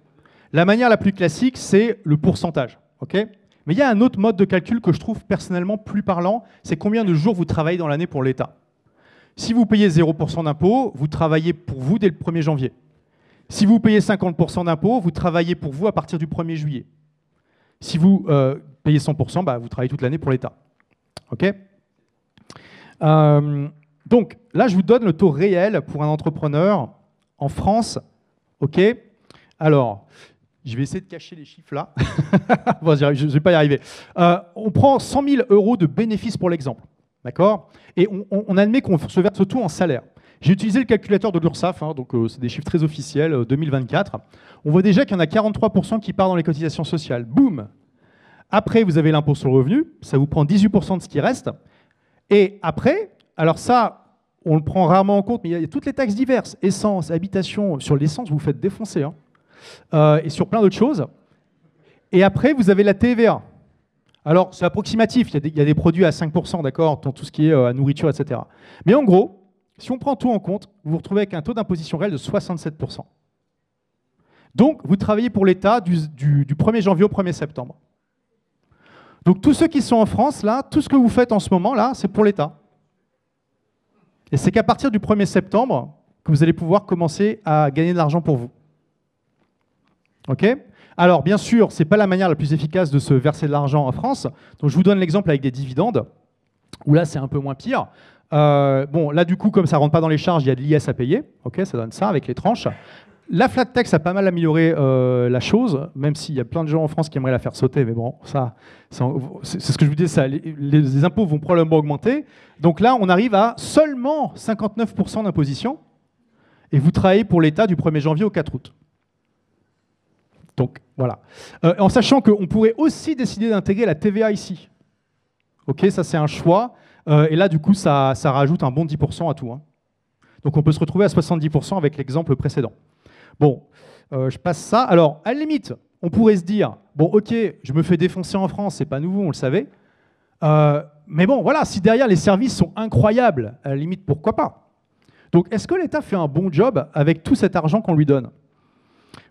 C: La manière la plus classique, c'est le pourcentage. Okay, mais il y a un autre mode de calcul que je trouve personnellement plus parlant, c'est combien de jours vous travaillez dans l'année pour l'État. Si vous payez 0% d'impôts, vous travaillez pour vous dès le 1er janvier. Si vous payez 50% d'impôts, vous travaillez pour vous à partir du 1er juillet. Si vous payez 100%, bah, vous travaillez toute l'année pour l'État. Okay, donc là, je vous donne le taux réel pour un entrepreneur en France. Okay, alors, Je vais essayer de cacher les chiffres là. Bon, je ne vais pas y arriver. On prend 100 000 € de bénéfices pour l'exemple. D'accord? Et on admet qu'on se verse tout en salaire. J'ai utilisé le calculateur de l'URSSAF, hein, donc c'est des chiffres très officiels, 2024. On voit déjà qu'il y en a 43% qui partent dans les cotisations sociales. Boum! Après, vous avez l'impôt sur le revenu, ça vous prend 18% de ce qui reste. Et après, alors ça, on le prend rarement en compte, mais il y a toutes les taxes diverses, essence, habitation. Sur l'essence, vous vous faites défoncer. Hein. Et sur plein d'autres choses. Et après, vous avez la TVA. Alors, c'est approximatif, il y a des produits à 5%, d'accord, dans tout ce qui est nourriture, etc. Mais en gros, si on prend tout en compte, vous vous retrouvez avec un taux d'imposition réel de 67%. Donc, vous travaillez pour l'État du 1er janvier au 1er septembre. Donc, tous ceux qui sont en France, là, tout ce que vous faites en ce moment, là, c'est pour l'État. Et c'est qu'à partir du 1er septembre que vous allez pouvoir commencer à gagner de l'argent pour vous. OK ? Alors, bien sûr, ce n'est pas la manière la plus efficace de se verser de l'argent en France. Donc, je vous donne l'exemple avec des dividendes, où là, c'est un peu moins pire. Bon, là, du coup, comme ça ne rentre pas dans les charges, il y a de l'IS à payer. OK, ça donne ça avec les tranches. La flat tax a pas mal amélioré la chose, même s'il y a plein de gens en France qui aimeraient la faire sauter. Mais bon, ça, c'est ce que je vous disais, ça, les impôts vont probablement augmenter. Donc là, on arrive à seulement 59% d'imposition. Et vous travaillez pour l'État du 1er janvier au 4 août. Donc, voilà. En sachant qu'on pourrait aussi décider d'intégrer la TVA ici. OK, ça, c'est un choix. Et là, du coup, ça rajoute un bon 10% à tout. Hein. Donc, on peut se retrouver à 70% avec l'exemple précédent. Bon, je passe ça. Alors, à la limite, on pourrait se dire, bon, OK, je me fais défoncer en France, c'est pas nouveau, on le savait. Mais bon, voilà, si derrière, les services sont incroyables, à la limite, pourquoi pas? Donc, est-ce que l'État fait un bon job avec tout cet argent qu'on lui donne?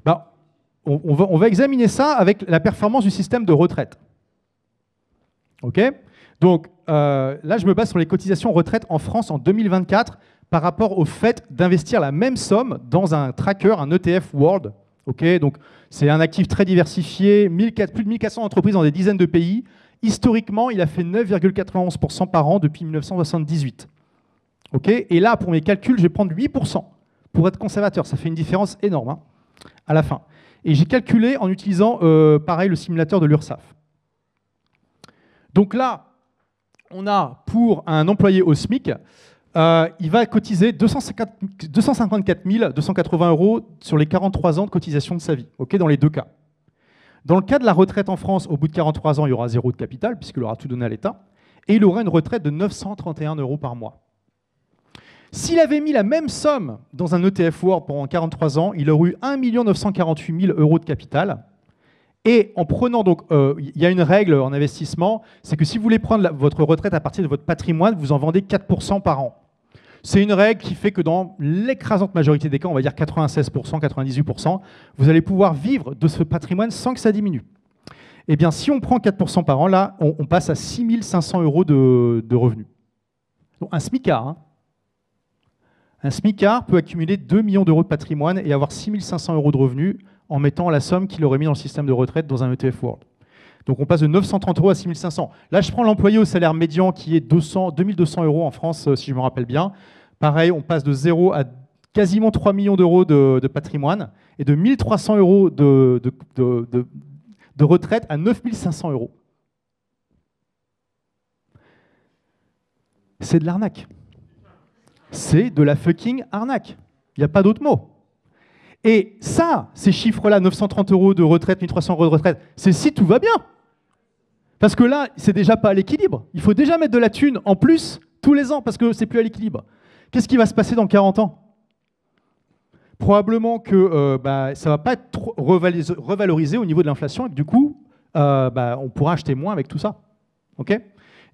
C: Ben, on va examiner ça avec la performance du système de retraite. OK? Donc là, je me base sur les cotisations retraite en France en 2024 par rapport au fait d'investir la même somme dans un tracker, un ETF World. OK? Donc c'est un actif très diversifié, plus de 1400 entreprises dans des dizaines de pays. Historiquement, il a fait 9,91% par an depuis 1978. OK? Et là, pour mes calculs, je vais prendre 8% pour être conservateur. Ça fait une différence énorme hein, à la fin. Et j'ai calculé en utilisant, pareil, le simulateur de l'URSSAF. Donc là, on a pour un employé au SMIC, il va cotiser 254 280 € sur les 43 ans de cotisation de sa vie, okay, dans les deux cas. Dans le cas de la retraite en France, au bout de 43 ans, il y aura 0 de capital, puisqu'il aura tout donné à l'État, et il aura une retraite de 931 € par mois. S'il avait mis la même somme dans un ETF World pendant 43 ans, il aurait eu 1 948 000 € de capital. Et en prenant donc, il y a une règle en investissement, c'est que si vous voulez prendre votre retraite à partir de votre patrimoine, vous en vendez 4% par an. C'est une règle qui fait que dans l'écrasante majorité des cas, on va dire 96%, 98%, vous allez pouvoir vivre de ce patrimoine sans que ça diminue. Eh bien, si on prend 4% par an, là, on passe à 6 500 € de revenus. Donc, un SMICAR, hein. Un SMICAR peut accumuler 2 millions d'euros de patrimoine et avoir 6 500 € de revenus en mettant la somme qu'il aurait mis dans le système de retraite dans un ETF World. Donc on passe de 930 € à 6 500. Là, je prends l'employé au salaire médian qui est 2 200 € en France, si je me rappelle bien. Pareil, on passe de 0 à quasiment 3 millions d'euros de patrimoine et de 1 300 € de retraite à 9 500 €. C'est de l'arnaque. C'est de la fucking arnaque. Il n'y a pas d'autre mot. Et ça, ces chiffres-là, 930 € de retraite, 1 300 € de retraite, c'est si tout va bien. Parce que là, c'est déjà pas à l'équilibre. Il faut déjà mettre de la thune en plus tous les ans parce que c'est plus à l'équilibre. Qu'est-ce qui va se passer dans 40 ans? Probablement que ça ne va pas être trop revalorisé au niveau de l'inflation et que du coup, on pourra acheter moins avec tout ça. Okay?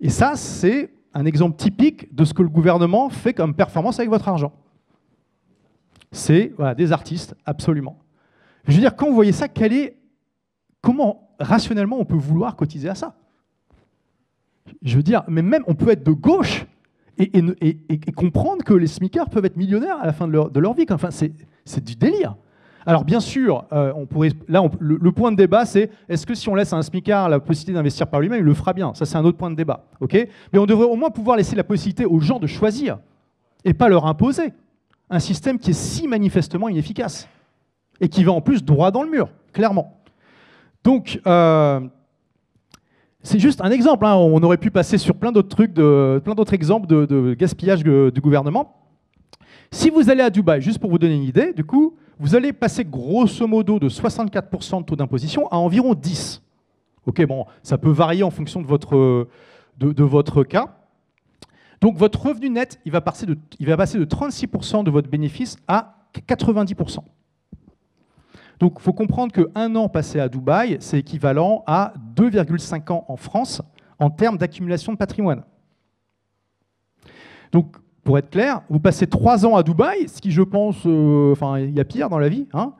C: Et ça, c'est un exemple typique de ce que le gouvernement fait comme performance avec votre argent. C'est des artistes, absolument. Je veux dire, quand vous voyez ça, comment rationnellement on peut vouloir cotiser à ça? Je veux dire, mais même on peut être de gauche et comprendre que les smicards peuvent être millionnaires à la fin de leur vie. Enfin, c'est du délire. Alors bien sûr, le point de débat, c'est est-ce que si on laisse à un smicard la possibilité d'investir par lui-même, il le fera bien? Ça, c'est un autre point de débat. Okay, mais on devrait au moins pouvoir laisser la possibilité aux gens de choisir et pas leur imposer un système qui est si manifestement inefficace. et qui va en plus droit dans le mur, clairement. Donc, c'est juste un exemple, hein. On aurait pu passer sur plein d'autres trucs, plein d'autres exemples de gaspillage du gouvernement. Si vous allez à Dubaï, juste pour vous donner une idée, du coup, vous allez passer grosso modo de 64% de taux d'imposition à environ 10%. Ok, bon, ça peut varier en fonction de votre cas. Donc votre revenu net, il va passer de 36% de votre bénéfice à 90%. Donc il faut comprendre qu'un an passé à Dubaï, c'est équivalent à 2,5 ans en France en termes d'accumulation de patrimoine. Donc pour être clair, vous passez 3 ans à Dubaï, ce qui je pense, enfin il y a pire dans la vie, hein,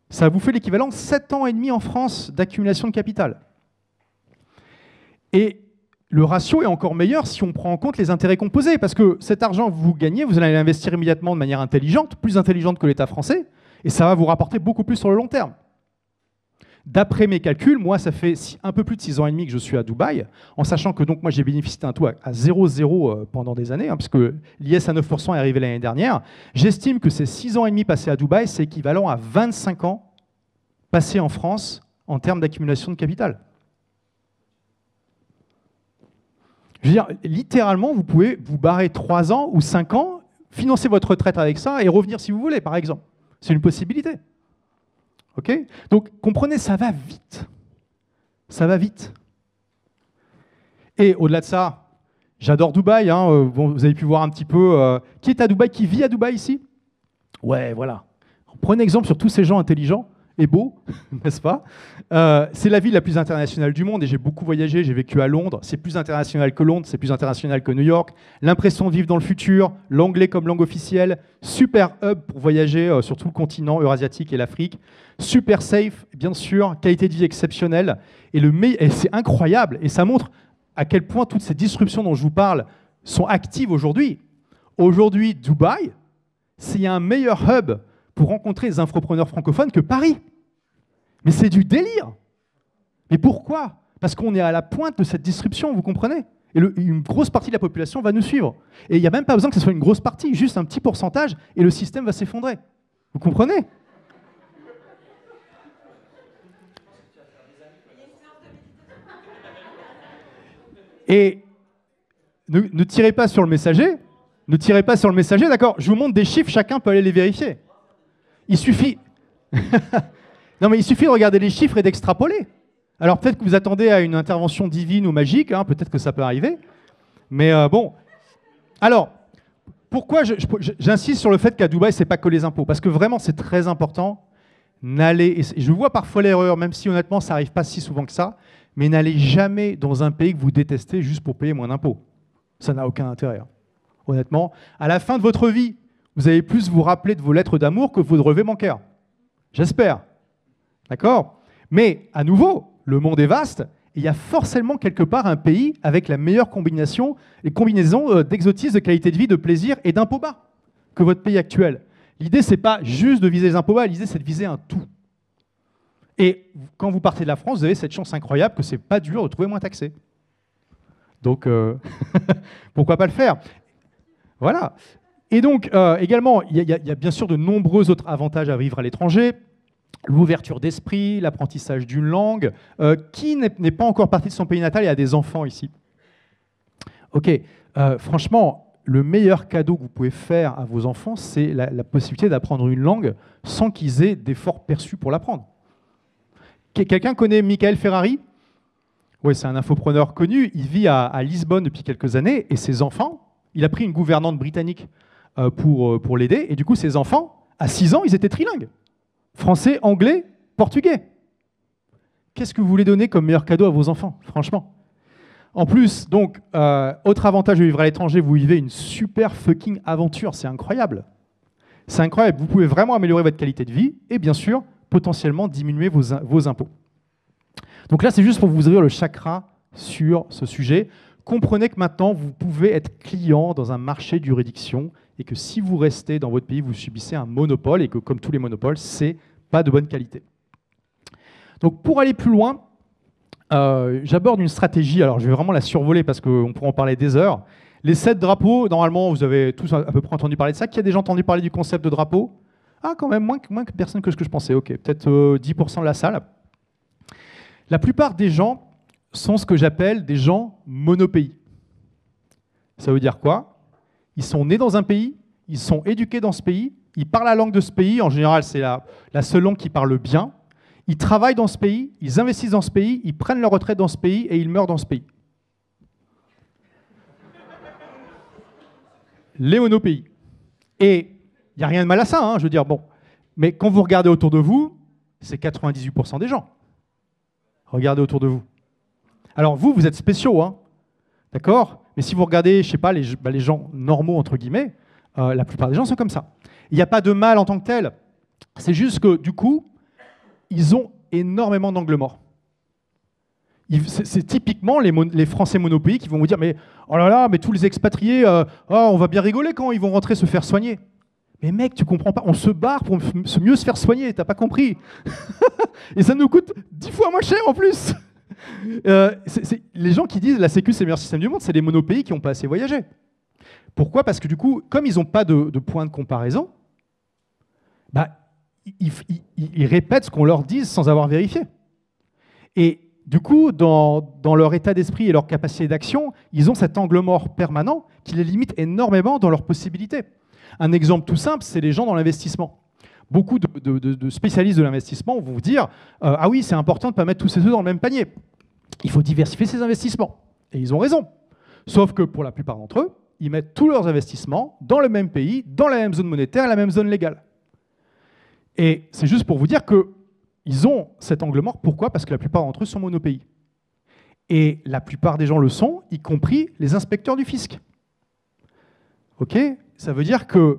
C: ça vous fait l'équivalent de 7 ans et demi en France d'accumulation de capital. Et le ratio est encore meilleur si on prend en compte les intérêts composés, parce que cet argent que vous gagnez, vous allez l'investir immédiatement de manière intelligente, plus intelligente que l'État français, et ça va vous rapporter beaucoup plus sur le long terme. D'après mes calculs, moi, ça fait un peu plus de 6 ans et demi que je suis à Dubaï, en sachant que donc moi j'ai bénéficié d'un taux à 0,0 pendant des années, hein, parce que l'IS à 9% est arrivé l'année dernière. J'estime que ces 6 ans et demi passés à Dubaï, c'est équivalent à 25 ans passés en France en termes d'accumulation de capital. Je veux dire, littéralement, vous pouvez vous barrer 3 ans ou 5 ans, financer votre retraite avec ça et revenir si vous voulez, par exemple. C'est une possibilité. Ok ? Donc, comprenez, ça va vite. Ça va vite. Et au-delà de ça, j'adore Dubaï. Hein, bon, vous avez pu voir un petit peu. Qui est à Dubaï, qui vit à Dubaï ici ? Ouais, voilà. Prenez exemple sur tous ces gens intelligents et beaux, n'est-ce pas ? C'est la ville la plus internationale du monde et j'ai beaucoup voyagé, j'ai vécu à Londres. C'est plus international que Londres, c'est plus international que New York. L'impression de vivre dans le futur, l'anglais comme langue officielle, super hub pour voyager sur tout le continent eurasiatique et l'Afrique. Super safe, bien sûr, qualité de vie exceptionnelle. Et c'est incroyable et ça montre à quel point toutes ces disruptions dont je vous parle sont actives aujourd'hui. Aujourd'hui, Dubaï, c'est un meilleur hub pour rencontrer les infopreneurs francophones que Paris. Mais c'est du délire. Mais pourquoi ? Parce qu'on est à la pointe de cette disruption, vous comprenez ? Et une grosse partie de la population va nous suivre. Et il n'y a même pas besoin que ce soit une grosse partie, juste un petit pourcentage, et le système va s'effondrer. Vous comprenez ? Et ne tirez pas sur le messager. Ne tirez pas sur le messager, d'accord ? Je vous montre des chiffres, chacun peut aller les vérifier. Il suffit... Non, mais il suffit de regarder les chiffres et d'extrapoler. Alors peut-être que vous attendez à une intervention divine ou magique, hein, peut-être que ça peut arriver. Mais bon. Alors, pourquoi j'insiste sur le fait qu'à Dubaï, ce n'est pas que les impôts ? Parce que vraiment, c'est très important. Et je vois parfois l'erreur, même si honnêtement, ça n'arrive pas si souvent que ça, mais n'allez jamais dans un pays que vous détestez juste pour payer moins d'impôts. Ça n'a aucun intérêt. Hein. Honnêtement, à la fin de votre vie, vous allez plus vous rappeler de vos lettres d'amour que de vos relevés bancaires. J'espère. D'accord ? Mais, à nouveau, le monde est vaste, et il y a forcément quelque part un pays avec la meilleure combinaison d'exotisme, de qualité de vie, de plaisir et d'impôts bas que votre pays actuel. L'idée, ce n'est pas juste de viser les impôts bas, l'idée, c'est de viser un tout. Et quand vous partez de la France, vous avez cette chance incroyable que ce n'est pas dur de trouver moins taxé. Donc, pourquoi pas le faire ? Voilà. Et donc, également, il y a bien sûr de nombreux autres avantages à vivre à l'étranger. L'ouverture d'esprit, l'apprentissage d'une langue. Qui n'est pas encore parti de son pays natal et a des enfants ici ? Ok, franchement, le meilleur cadeau que vous pouvez faire à vos enfants, c'est la possibilité d'apprendre une langue sans qu'ils aient d'efforts perçus pour l'apprendre. Quelqu'un connaît Michael Ferrari ? Oui, c'est un infopreneur connu. Il vit à Lisbonne depuis quelques années et ses enfants, il a pris une gouvernante britannique pour l'aider. Et du coup, ses enfants, à 6 ans, ils étaient trilingues. Français, anglais, portugais. Qu'est-ce que vous voulez donner comme meilleur cadeau à vos enfants, franchement ? En plus, donc, autre avantage de vivre à l'étranger, vous vivez une super fucking aventure. C'est incroyable. C'est incroyable. Vous pouvez vraiment améliorer votre qualité de vie et bien sûr, potentiellement diminuer vos impôts. Donc là, c'est juste pour vous ouvrir le chakra sur ce sujet. Comprenez que maintenant, vous pouvez être client dans un marché de juridiction et que si vous restez dans votre pays, vous subissez un monopole et que, comme tous les monopoles, c'est pas de bonne qualité. Donc, pour aller plus loin, j'aborde une stratégie. Alors, je vais vraiment la survoler parce qu'on pourra en parler des heures. Les 7 drapeaux, normalement, vous avez tous à peu près entendu parler de ça. Qui a déjà entendu parler du concept de drapeau ? Ah, quand même, moins que personne que ce que je pensais. Ok, peut-être 10% de la salle. La plupart des gens sont ce que j'appelle des gens monopays. Ça veut dire quoi? Ils sont nés dans un pays, ils sont éduqués dans ce pays, ils parlent la langue de ce pays, en général c'est la seule langue qu'ils parlent bien, ils travaillent dans ce pays, ils investissent dans ce pays, ils prennent leur retraite dans ce pays et ils meurent dans ce pays. Les monopays. Et il n'y a rien de mal à ça, hein, je veux dire, bon. Mais quand vous regardez autour de vous, c'est 98% des gens. Regardez autour de vous. Alors vous êtes spéciaux, hein, d'accord? Mais si vous regardez, je sais pas, les gens normaux, entre guillemets, la plupart des gens sont comme ça. Il n'y a pas de mal en tant que tel. C'est juste que, du coup, ils ont énormément d'angles morts. C'est typiquement les Français monopays qui vont vous dire « Mais oh là là, mais tous les expatriés, on va bien rigoler quand ils vont rentrer se faire soigner. » Mais mec, tu comprends pas, on se barre pour mieux se faire soigner, t'as pas compris. Et ça nous coûte 10 fois moins cher en plus. Les gens qui disent la Sécu c'est le meilleur système du monde, c'est les monopays qui n'ont pas assez voyagé. Pourquoi? Parce que du coup, comme ils n'ont pas de point de comparaison, bah, ils répètent ce qu'on leur dit sans avoir vérifié. Et du coup, dans leur état d'esprit et leur capacité d'action, ils ont cet angle mort permanent qui les limite énormément dans leurs possibilités. Un exemple tout simple, c'est les gens dans l'investissement. Beaucoup de spécialistes de l'investissement vont vous dire « Ah oui, c'est important de ne pas mettre tous ses œufs dans le même panier. Il faut diversifier ses investissements. » Et ils ont raison. Sauf que pour la plupart d'entre eux, ils mettent tous leurs investissements dans le même pays, dans la même zone monétaire, la même zone légale. Et c'est juste pour vous dire qu'ils ont cet angle mort. Pourquoi? Parce que la plupart d'entre eux sont monopays. Et la plupart des gens le sont, y compris les inspecteurs du fisc. Ok? Ça veut dire qu'il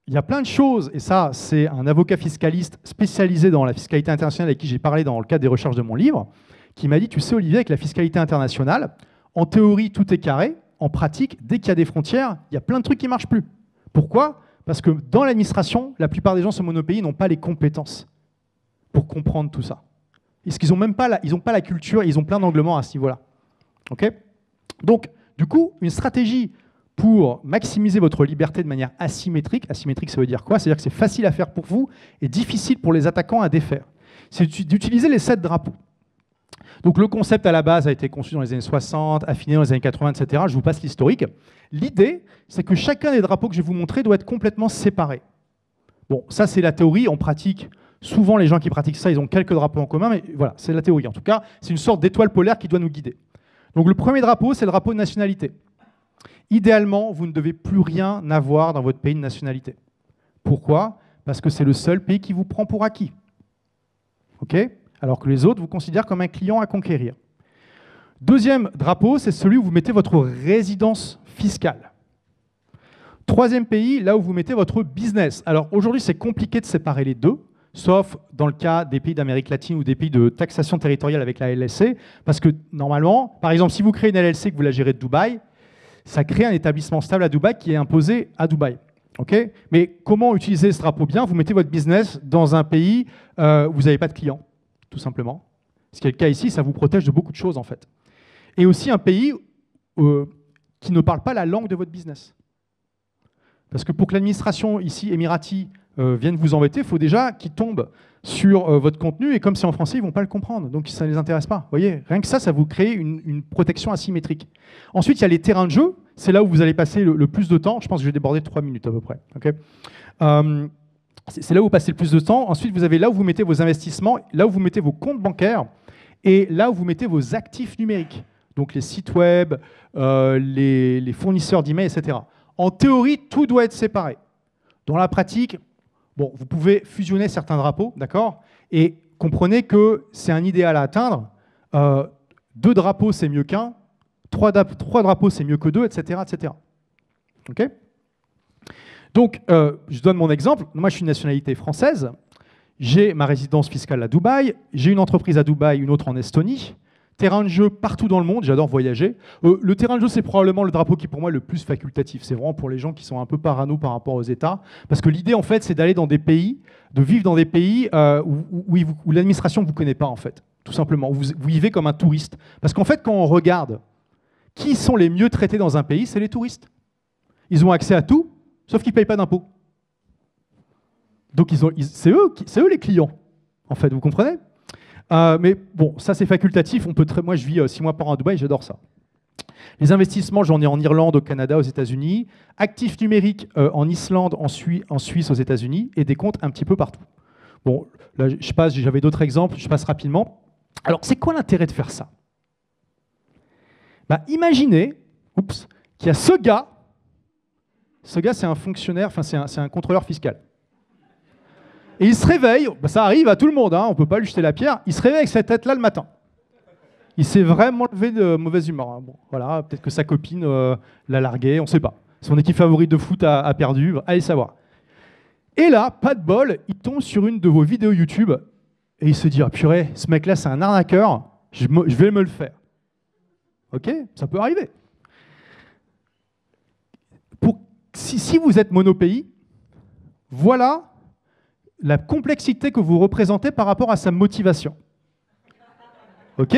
C: y a plein de choses, et ça, c'est un avocat fiscaliste spécialisé dans la fiscalité internationale avec qui j'ai parlé dans le cadre des recherches de mon livre, qui m'a dit, tu sais Olivier, avec la fiscalité internationale, en théorie, tout est carré, en pratique, dès qu'il y a des frontières, il y a plein de trucs qui ne marchent plus. Pourquoi? Parce que dans l'administration, la plupart des gens sur monopays n'ont pas les compétences pour comprendre tout ça. Parce qu'ils n'ont même pas la culture, ils ont plein d'angles morts à ce niveau-là. Okay? Donc, du coup, une stratégie pour maximiser votre liberté de manière asymétrique. Asymétrique, ça veut dire quoi? C'est-à-dire que c'est facile à faire pour vous et difficile pour les attaquants à défaire. C'est d'utiliser les 7 drapeaux. Donc le concept à la base a été conçu dans les années 60, affiné dans les années 80, etc. Je vous passe l'historique. L'idée, c'est que chacun des drapeaux que je vais vous montrer doit être complètement séparé. Bon, ça c'est la théorie. En pratique, souvent les gens qui pratiquent ça, ils ont quelques drapeaux en commun, mais voilà, c'est la théorie. En tout cas, c'est une sorte d'étoile polaire qui doit nous guider. Donc le premier drapeau, c'est le drapeau de nationalité. Idéalement, vous ne devez plus rien avoir dans votre pays de nationalité. Pourquoi? Parce que c'est le seul pays qui vous prend pour acquis. Ok? Alors que les autres vous considèrent comme un client à conquérir. Deuxième drapeau, c'est celui où vous mettez votre résidence fiscale. Troisième pays, là où vous mettez votre business. Alors aujourd'hui, c'est compliqué de séparer les deux, sauf dans le cas des pays d'Amérique latine ou des pays de taxation territoriale avec la LLC, parce que normalement, par exemple, si vous créez une LLC et que vous la gérez de Dubaï, ça crée un établissement stable à Dubaï qui est imposé à Dubaï. Okay? Mais comment utiliser ce drapeau bien? Vous mettez votre business dans un pays où vous n'avez pas de clients, tout simplement. Ce qui est le cas ici, ça vous protège de beaucoup de choses, en fait. Et aussi un pays qui ne parle pas la langue de votre business. Parce que pour que l'administration ici, émirati, vienne vous embêter, il faut déjà qu'ils tombent sur votre contenu, et comme c'est en français, ils ne vont pas le comprendre, donc ça ne les intéresse pas. Vous voyez, rien que ça vous crée une protection asymétrique. Ensuite, il y a les terrains de jeu, c'est là où vous allez passer le plus de temps. Je pense que je vais déborder 3 minutes à peu près. Okay, c'est là où vous passez le plus de temps. Ensuite, vous avez là où vous mettez vos investissements, là où vous mettez vos comptes bancaires, et là où vous mettez vos actifs numériques, donc les sites web, les fournisseurs d'emails, etc. En théorie, tout doit être séparé. Dans la pratique, bon, vous pouvez fusionner certains drapeaux, d'accord? Et comprenez que c'est un idéal à atteindre. 2 drapeaux, c'est mieux qu'un. 3 drapeaux, c'est mieux que 2, etc. etc. Okay, donc, je donne mon exemple. Moi, je suis de nationalité française. J'ai ma résidence fiscale à Dubaï. J'ai une entreprise à Dubaï, une autre en Estonie. Terrain de jeu partout dans le monde, j'adore voyager. Le terrain de jeu, c'est probablement le drapeau qui, pour moi, est le plus facultatif. C'est vraiment pour les gens qui sont un peu parano par rapport aux États. Parce que l'idée, en fait, c'est d'aller dans des pays, de vivre dans des pays où l'administration ne vous connaît pas, en fait. Tout simplement. Vous vivez comme un touriste. Parce qu'en fait, quand on regarde qui sont les mieux traités dans un pays, c'est les touristes. Ils ont accès à tout, sauf qu'ils ne payent pas d'impôts. Donc c'est eux les clients, en fait, vous comprenez? Mais bon, ça c'est facultatif. Moi, je vis 6 mois par an à Dubaï, j'adore ça. Les investissements, j'en ai en Irlande, au Canada, aux États-Unis. Actifs numériques en Islande, en Suisse, aux États-Unis, et des comptes un petit peu partout. Bon, là, j'avais d'autres exemples, je passe rapidement. Alors, c'est quoi l'intérêt de faire ça? Bah, imaginez qu'il y a ce gars, c'est un fonctionnaire, enfin c'est un contrôleur fiscal. Et il se réveille, bah, ça arrive à tout le monde, hein, on ne peut pas lui jeter la pierre, il se réveille avec cette tête-là le matin. Il s'est vraiment levé de mauvaise humeur. Hein. Bon, voilà, peut-être que sa copine l'a largué, on ne sait pas. Son équipe favorite de foot a perdu, allez savoir. Et là, pas de bol, il tombe sur une de vos vidéos YouTube et il se dit « Ah purée, ce mec-là c'est un arnaqueur, je vais me le faire. » Ok, ça peut arriver. Si vous êtes monopays, voilà la complexité que vous représentez par rapport à sa motivation. Ok?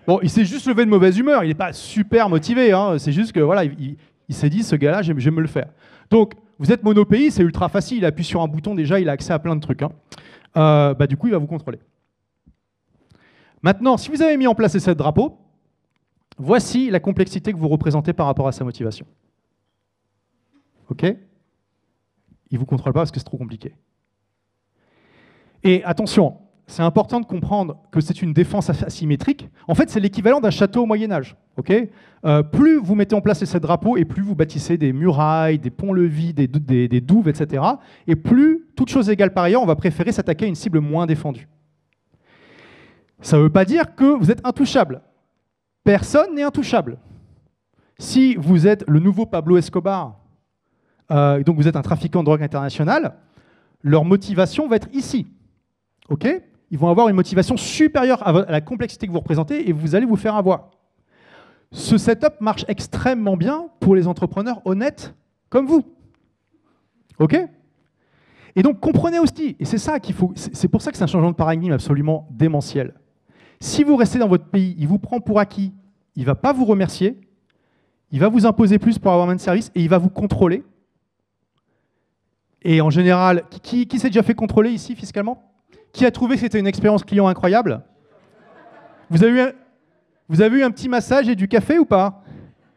C: Bon, il s'est juste levé de mauvaise humeur, il n'est pas super motivé, hein. C'est juste que voilà, il s'est dit, ce gars-là, je vais me le faire. Donc, vous êtes monopays, c'est ultra facile, il appuie sur un bouton, déjà, il a accès à plein de trucs. Hein. Du coup, il va vous contrôler. Maintenant, si vous avez mis en place ces drapeaux, voici la complexité que vous représentez par rapport à sa motivation. Ok? Il ne vous contrôle pas parce que c'est trop compliqué. Et attention, c'est important de comprendre que c'est une défense asymétrique. En fait, c'est l'équivalent d'un château au Moyen-Âge. Okay, plus vous mettez en place ces drapeaux et plus vous bâtissez des murailles, des ponts-levis, des douves, etc. Et plus, toute chose égale par ailleurs, on va préférer s'attaquer à une cible moins défendue. Ça ne veut pas dire que vous êtes intouchable. Personne n'est intouchable. Si vous êtes le nouveau Pablo Escobar, donc vous êtes un trafiquant de drogue international, leur motivation va être ici. Okay, ils vont avoir une motivation supérieure à la complexité que vous représentez et vous allez vous faire avoir. Ce setup marche extrêmement bien pour les entrepreneurs honnêtes comme vous. OK? Et donc, comprenez aussi, et c'est ça qu'il faut, c'est pour ça que c'est un changement de paradigme absolument démentiel. Si vous restez dans votre pays, il vous prend pour acquis, il ne va pas vous remercier, il va vous imposer plus pour avoir moins de services et il va vous contrôler. Et en général, qui s'est déjà fait contrôler ici fiscalement? Qui a trouvé que c'était une expérience client incroyable? Vous avez eu un petit massage et du café ou pas?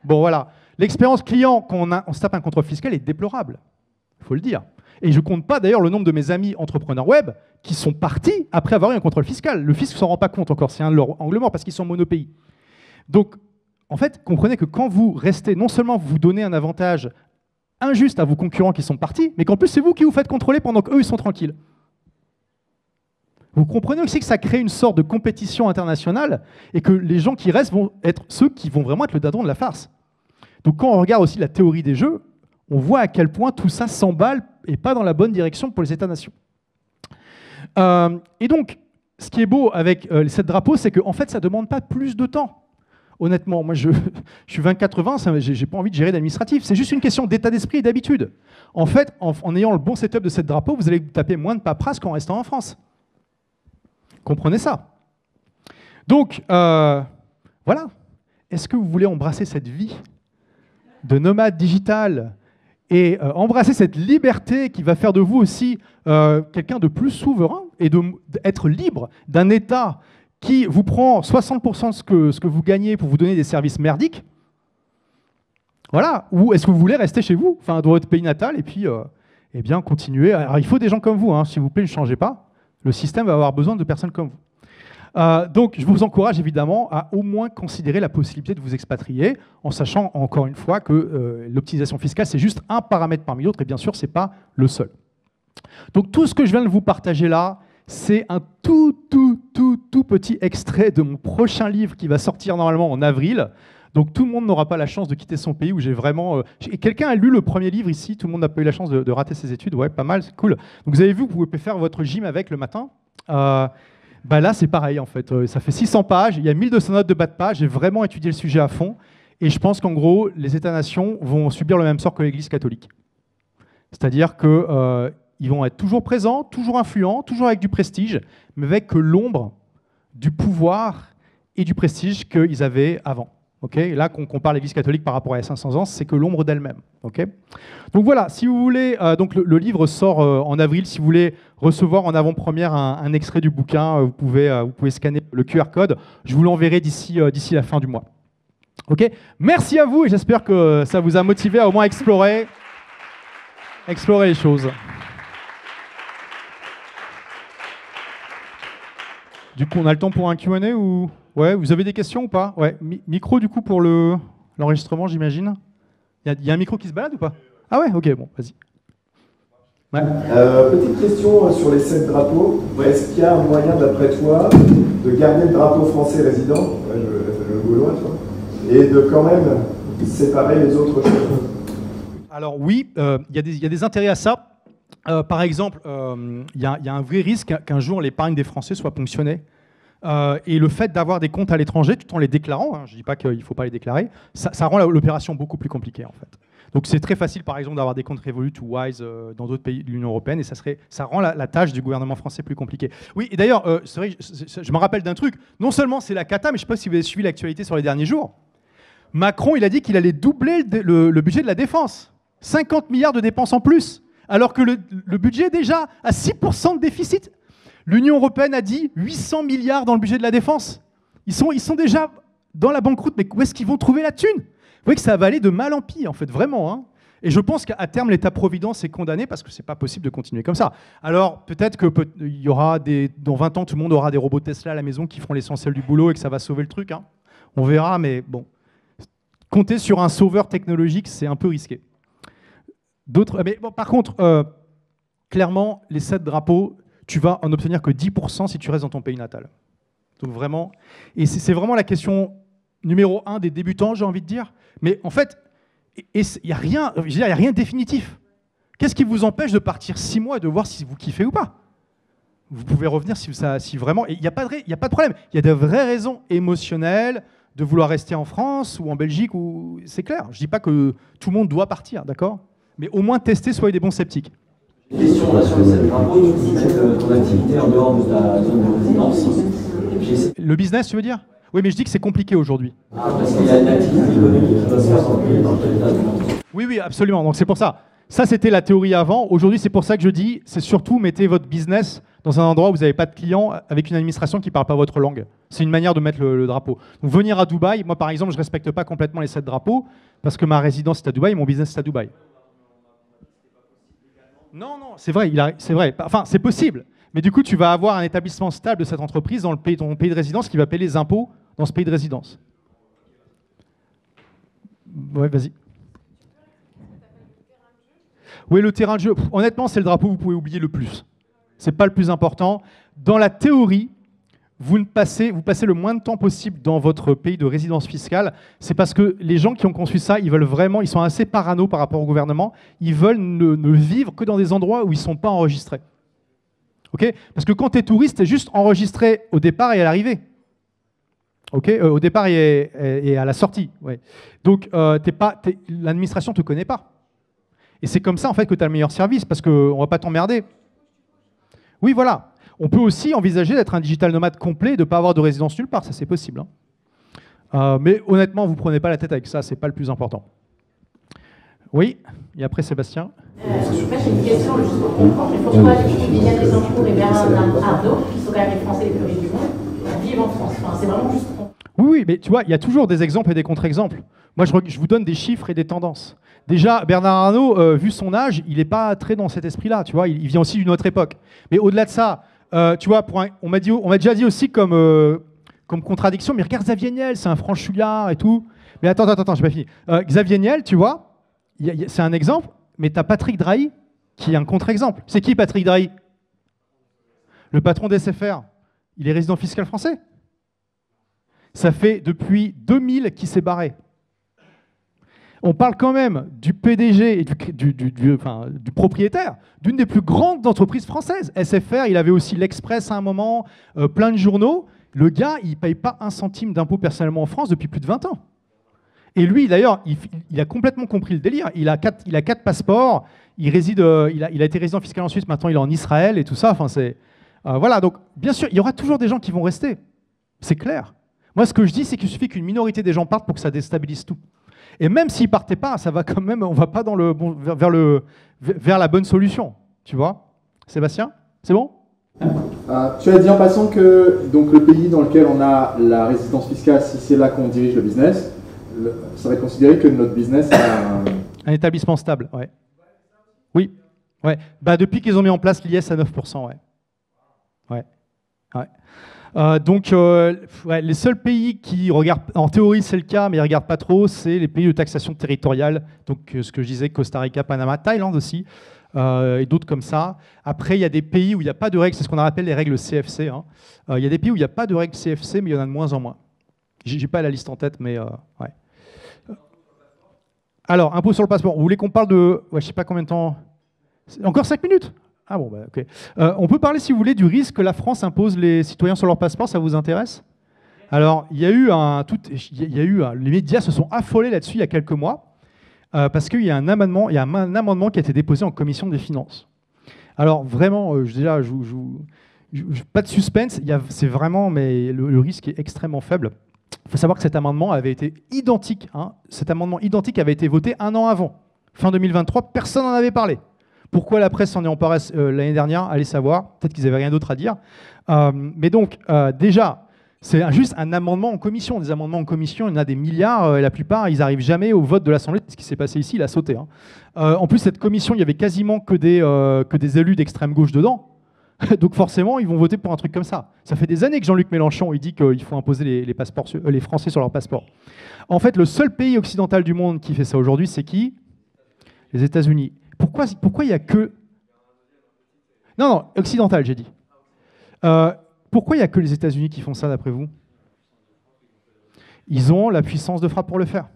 C: Bon, voilà. L'expérience client, quand on se tape un contrôle fiscal, est déplorable. Il faut le dire. Et je ne compte pas d'ailleurs le nombre de mes amis entrepreneurs web qui sont partis après avoir eu un contrôle fiscal. Le fisc ne s'en rend pas compte encore, c'est un de leurs angles morts parce qu'ils sont monopays. Donc, en fait, comprenez que quand vous restez, non seulement vous donnez un avantage injuste à vos concurrents qui sont partis, mais qu'en plus, c'est vous qui vous faites contrôler pendant qu'eux, ils sont tranquilles. Vous comprenez aussi que ça crée une sorte de compétition internationale et que les gens qui restent vont être ceux qui vont vraiment être le dindon de la farce. Donc quand on regarde aussi la théorie des jeux, on voit à quel point tout ça s'emballe et pas dans la bonne direction pour les États-nations. Et donc, ce qui est beau avec cette drapeau, c'est qu'en fait, ça ne demande pas plus de temps. Honnêtement, moi, je suis 20-80, je n'ai pas envie de gérer d'administratif. C'est juste une question d'état d'esprit et d'habitude. En fait, en ayant le bon setup de cette drapeau, vous allez taper moins de paperasse qu'en restant en France. Comprenez ça. Donc, voilà. Est-ce que vous voulez embrasser cette vie de nomade digital et embrasser cette liberté qui va faire de vous aussi quelqu'un de plus souverain et d'être libre d'un État qui vous prend 60% de ce que vous gagnez pour vous donner des services merdiques? Voilà. Ou est-ce que vous voulez rester chez vous, enfin, dans votre pays natal, et puis eh bien, continuer? Alors, il faut des gens comme vous, hein, s'il vous plaît, ne changez pas. Le système va avoir besoin de personnes comme vous. Donc, je vous encourage évidemment à au moins considérer la possibilité de vous expatrier, en sachant encore une fois que l'optimisation fiscale, c'est juste un paramètre parmi d'autres, et bien sûr, ce n'est pas le seul. Donc, tout ce que je viens de vous partager là, c'est un tout petit extrait de mon prochain livre qui va sortir normalement en avril. Donc, tout le monde n'aura pas la chance de quitter son pays où j'ai vraiment... Quelqu'un a lu le premier livre ici? Tout le monde n'a pas eu la chance de rater ses études. Ouais, pas mal, c'est cool. Donc, vous avez vu que vous pouvez faire votre gym avec le matin. Là, c'est pareil, en fait. Ça fait 600 pages. Il y a 1200 notes de bas de page. J'ai vraiment étudié le sujet à fond. Et je pense qu'en gros, les États-nations vont subir le même sort que l'Église catholique. C'est-à-dire qu'ils vont être toujours présents, toujours influents, toujours avec du prestige, mais avec que l'ombre du pouvoir et du prestige qu'ils avaient avant. Okay, là, qu'on compare l'Église catholique par rapport à il y a 500 ans, c'est que l'ombre d'elle-même. Okay, donc voilà, si vous voulez, donc le livre sort en avril. Si vous voulez recevoir en avant-première un extrait du bouquin, vous pouvez scanner le QR code. Je vous l'enverrai d'ici la fin du mois. Okay, merci à vous et j'espère que ça vous a motivé à au moins explorer les choses. Du coup, on a le temps pour un Q&A ou... Ouais, vous avez des questions ou pas? Ouais, micro du coup pour l'enregistrement, j'imagine. Il y a un micro qui se balade ou pas? Ah ouais, ok, bon, vas-y. Ouais.
D: Petite question sur les 7 drapeaux. Est-ce qu'il y a un moyen, d'après toi, de garder le drapeau français résident, le gaulois, toi, et de quand même séparer les autres choses?
C: Alors oui, il y a des intérêts à ça. Par exemple, il y a un vrai risque qu'un jour l'épargne des Français soit ponctionnée. Et le fait d'avoir des comptes à l'étranger, tout en les déclarant, hein, je ne dis pas qu'il ne faut pas les déclarer, ça rend l'opération beaucoup plus compliquée en fait. Donc c'est très facile par exemple d'avoir des comptes Revolut ou Wise dans d'autres pays de l'Union européenne et ça rend la tâche du gouvernement français plus compliquée. Oui, et d'ailleurs, c'est vrai, je me rappelle d'un truc, non seulement c'est la cata, mais je ne sais pas si vous avez suivi l'actualité sur les derniers jours. Macron, il a dit qu'il allait doubler le budget de la défense. 50 milliards de dépenses en plus, alors que le budget est déjà à 6% de déficit. L'Union européenne a dit 800 milliards dans le budget de la défense. Ils sont déjà dans la banqueroute, mais où est-ce qu'ils vont trouver la thune? Vous voyez que ça va aller de mal en pis, en fait, vraiment. Hein. Et je pense qu'à terme, l'État-providence est condamné parce que c'est pas possible de continuer comme ça. Alors, peut-être qu'il y aura dans 20 ans, tout le monde aura des robots Tesla à la maison qui feront l'essentiel du boulot et que ça va sauver le truc. Hein. On verra, mais bon. Compter sur un sauveur technologique, c'est un peu risqué. Mais bon, par contre, clairement, les 7 drapeaux, tu vas en obtenir que 10% si tu restes dans ton pays natal. Donc vraiment, et c'est vraiment la question numéro 1 des débutants, j'ai envie de dire. Mais en fait, il n'y a rien de définitif. Qu'est-ce qui vous empêche de partir 6 mois et de voir si vous kiffez ou pas? Vous pouvez revenir si vraiment... Il n'y a pas de problème. Il y a de vraies raisons émotionnelles de vouloir rester en France ou en Belgique. C'est clair. Je ne dis pas que tout le monde doit partir, d'accord? Mais au moins tester, soyez des bons sceptiques.
E: Question là sur les 7 drapeaux, tu dis ton activité en dehors de ta zone de résidence.
C: Le business, tu veux dire? Oui, mais je dis que c'est compliqué aujourd'hui.
E: Ah, parce qu'il y a une activité économique qui doit se faire dans le pays dans lequel tu as.
C: Oui, absolument. Donc c'est pour ça. Ça, c'était la théorie avant. Aujourd'hui, c'est pour ça que je dis, c'est surtout mettez votre business dans un endroit où vous n'avez pas de clients avec une administration qui ne parle pas votre langue. C'est une manière de mettre le drapeau. Donc venir à Dubaï, moi par exemple, je ne respecte pas complètement les 7 drapeaux parce que ma résidence est à Dubaï et mon business est à Dubaï. Non, c'est vrai, c'est vrai. Enfin, c'est possible. Mais du coup, tu vas avoir un établissement stable de cette entreprise dans ton pays de résidence qui va payer les impôts dans ce pays de résidence. Ouais, vas-y. Oui, le terrain de jeu. Honnêtement, c'est le drapeau que vous pouvez oublier le plus. C'est pas le plus important. Dans la théorie, vous passez le moins de temps possible dans votre pays de résidence fiscale. C'est parce que les gens qui ont conçu ça, ils sont assez parano par rapport au gouvernement. Ils veulent ne vivre que dans des endroits où ils ne sont pas enregistrés. Okay, parce que quand tu es touriste, tu es juste enregistré au départ et à l'arrivée. Okay, au départ et à la sortie. Ouais. Donc, l'administration ne te connaît pas. Et c'est comme ça en fait, que tu as le meilleur service, parce qu'on ne va pas t'emmerder. Oui, voilà. On peut aussi envisager d'être un digital nomade complet et de ne pas avoir de résidence nulle part, ça c'est possible. Hein. Mais honnêtement, vous ne prenez pas la tête avec ça, ce n'est pas le plus important. Oui, et après Sébastien.
F: J'ai une question juste pour comprendre. Il faut que Viviane Desancourt et Bernard Arnault, qui sont quand même les Français les plus riches du monde, vivent en France. Enfin, c'est vraiment juste pour...
C: Oui, mais tu vois, il y a toujours des exemples et des contre-exemples. Moi, je vous donne des chiffres et des tendances. Déjà, Bernard Arnault, vu son âge, il n'est pas très dans cet esprit-là, tu vois. Il vient aussi d'une autre époque. Mais au-delà de ça, tu vois, on m'a déjà dit aussi comme contradiction, mais regarde Xavier Niel, c'est un franchouillard et tout. Mais attends, j'ai pas fini. Xavier Niel, tu vois, c'est un exemple, mais tu as Patrick Drahi qui est un contre-exemple. C'est qui Patrick Drahi? Le patron d'SFR. Il est résident fiscal français. Ça fait depuis 2000 qu'il s'est barré. On parle quand même du PDG et du propriétaire d'une des plus grandes entreprises françaises. SFR, il avait aussi l'Express à un moment, plein de journaux. Le gars, il ne paye pas un centime d'impôt personnellement en France depuis plus de 20 ans. Et lui, d'ailleurs, il a complètement compris le délire. Il a 4 passeports, il a été résident fiscal en Suisse, maintenant il est en Israël et tout ça. Enfin, voilà, donc bien sûr, il y aura toujours des gens qui vont rester. C'est clair. Moi, ce que je dis, c'est qu'il suffit qu'une minorité des gens partent pour que ça déstabilise tout. Et même s'ils partaient pas, ça va quand même, on va pas dans le bon, vers la bonne solution. Tu vois, Sébastien, c'est bon?
G: Tu as dit en passant que donc, le pays dans lequel on a la résidence fiscale, si c'est là qu'on dirige le business, ça va être considéré que notre business a
C: un établissement stable, ouais. Oui, ouais. Bah, depuis qu'ils ont mis en place l'IS à 9%, ouais. Ouais. Ouais. Donc, ouais, les seuls pays qui regardent, en théorie c'est le cas, mais ils ne regardent pas trop, c'est les pays de taxation territoriale. Donc, ce que je disais, Costa Rica, Panama, Thaïlande aussi, et d'autres comme ça. Après, il y a des pays où il n'y a pas de règles, c'est ce qu'on appelle les règles CFC. Hein. Il y a des pays où il n'y a pas de règles CFC, mais il y en a de moins en moins. Je n'ai pas la liste en tête, mais ouais. Alors, impôt sur le passeport. Vous voulez qu'on parle de... Ouais, je ne sais pas combien de temps... Encore 5 minutes? Ah bon, bah, ok. On peut parler, si vous voulez, du risque que la France impose les citoyens sur leur passeport, ça vous intéresse? Alors, il y a eu les médias se sont affolés là-dessus il y a quelques mois, parce qu'il y a un amendement qui a été déposé en commission des finances. Alors, vraiment, déjà, pas de suspense, c'est vraiment, mais le risque est extrêmement faible. Il faut savoir que cet amendement avait été identique. Hein, cet amendement identique avait été voté 1 an avant. Fin 2023, personne n'en avait parlé. Pourquoi la presse s'en est emparée l'année dernière? Allez savoir. Peut-être qu'ils n'avaient rien d'autre à dire. Mais donc, déjà, c'est juste un amendement en commission. Des amendements en commission, il y en a des milliards. Et la plupart, ils n'arrivent jamais au vote de l'Assemblée. Ce qui s'est passé ici, il a sauté. Hein. En plus, cette commission, il n'y avait quasiment que des élus d'extrême gauche dedans. Donc forcément, ils vont voter pour un truc comme ça. Ça fait des années que Jean-Luc Mélenchon il dit qu'il faut imposer les Français sur leur passeport. En fait, le seul pays occidental du monde qui fait ça aujourd'hui, c'est qui? Les États-Unis. Pourquoi il n'y a que... Non, occidental, j'ai dit. Pourquoi il n'y a que les États-Unis qui font ça, d'après vous? Ils ont la puissance de frappe pour le faire.